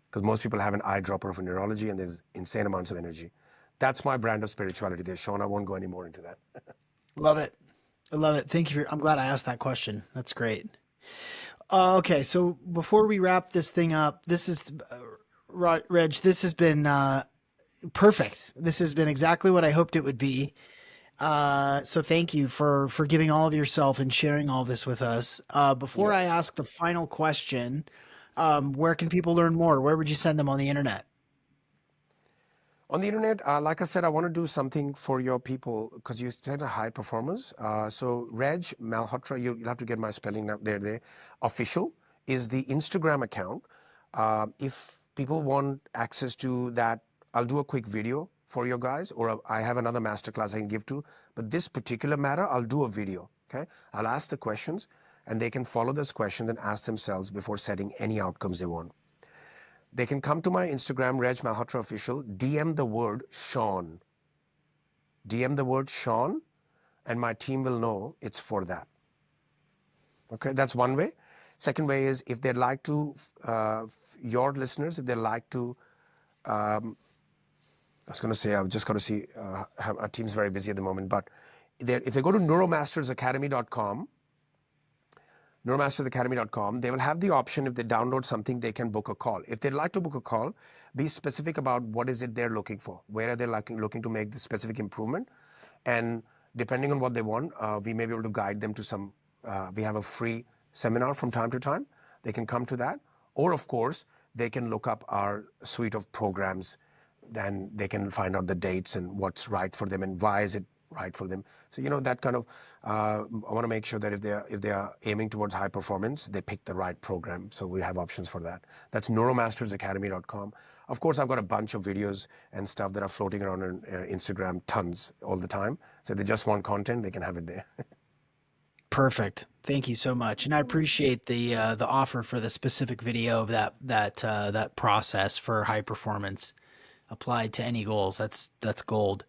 Because most people have an eyedropper of neurology and there's insane amounts of energy. That's my brand of spirituality there, Sean. I won't go any more into that. Love it. I love it. Thank you I'm glad I asked that question. That's great. Okay, so before we wrap this thing up, this is Reg. This has been perfect. This has been exactly what I hoped it would be. So thank you for giving all of yourself and sharing all this with us. Before Yeah. I ask the final question, where can people learn more? Where would you send them on the internet? On the internet, like I said, I want to do something for your people because you said a high performers. So Reg Malhotra, you'll have to get my spelling up there. Official is the Instagram account. If people want access to that, I'll do a quick video for you guys, or I have another masterclass I can give to. But this particular matter, I'll do a video. Okay, I'll ask the questions, and they can follow those questions and ask themselves before setting any outcomes they want. They can come to my Instagram, Reg Malhotra Official, DM the word Sean. DM the word Sean, and my team will know it's for that. Okay, that's one way. Second way is if they'd like to, your listeners, if they'd like to, I was going to say, I've just got to see, our team's very busy at the moment, but if they go to neuromastersacademy.com, neuromastersacademy.com, they will have the option, if they download something, they can book a call. If they'd like to book a call, be specific about what is it they're looking for. Where are they looking to make the specific improvement? And depending on what they want, we may be able to guide them to some, we have a free seminar from time to time. They can come to that. Or of course, they can look up our suite of programs. Then they can find out the dates and what's right for them and why is it right for them. So that kind of, I want to make sure that if they are aiming towards high performance, they pick the right program. So we have options for that. That's neuromastersacademy.com. Of course, I've got a bunch of videos and stuff that are floating around on Instagram, tons all the time. So if they just want content, they can have it there. Perfect. Thank you so much, and I appreciate the offer for the specific video of that process for high performance applied to any goals. That's gold.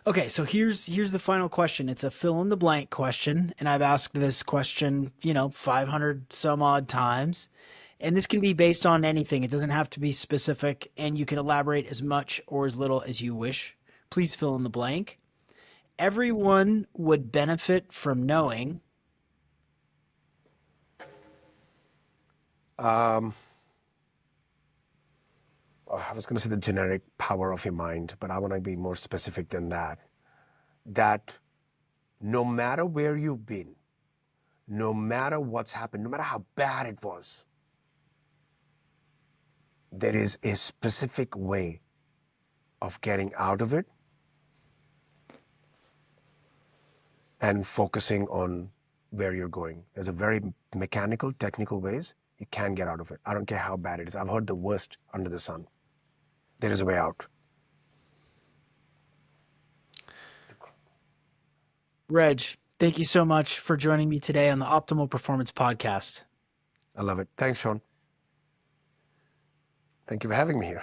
Okay, so here's the final question. It's a fill in the blank question, and I've asked this question, 500 some odd times. And this can be based on anything. It doesn't have to be specific, and you can elaborate as much or as little as you wish. Please fill in the blank. Everyone would benefit from knowing Um, I was going to say the generic power of your mind, but I want to be more specific than that. That no matter where you've been, no matter what's happened, no matter how bad it was, there is a specific way of getting out of it and focusing on where you're going. There's a very mechanical, technical ways you can get out of it. I don't care how bad it is. I've heard the worst under the sun. There is a way out. Reg, thank you so much for joining me today on the Optimal Performance Podcast. I love it. Thanks, Sean. Thank you for having me here.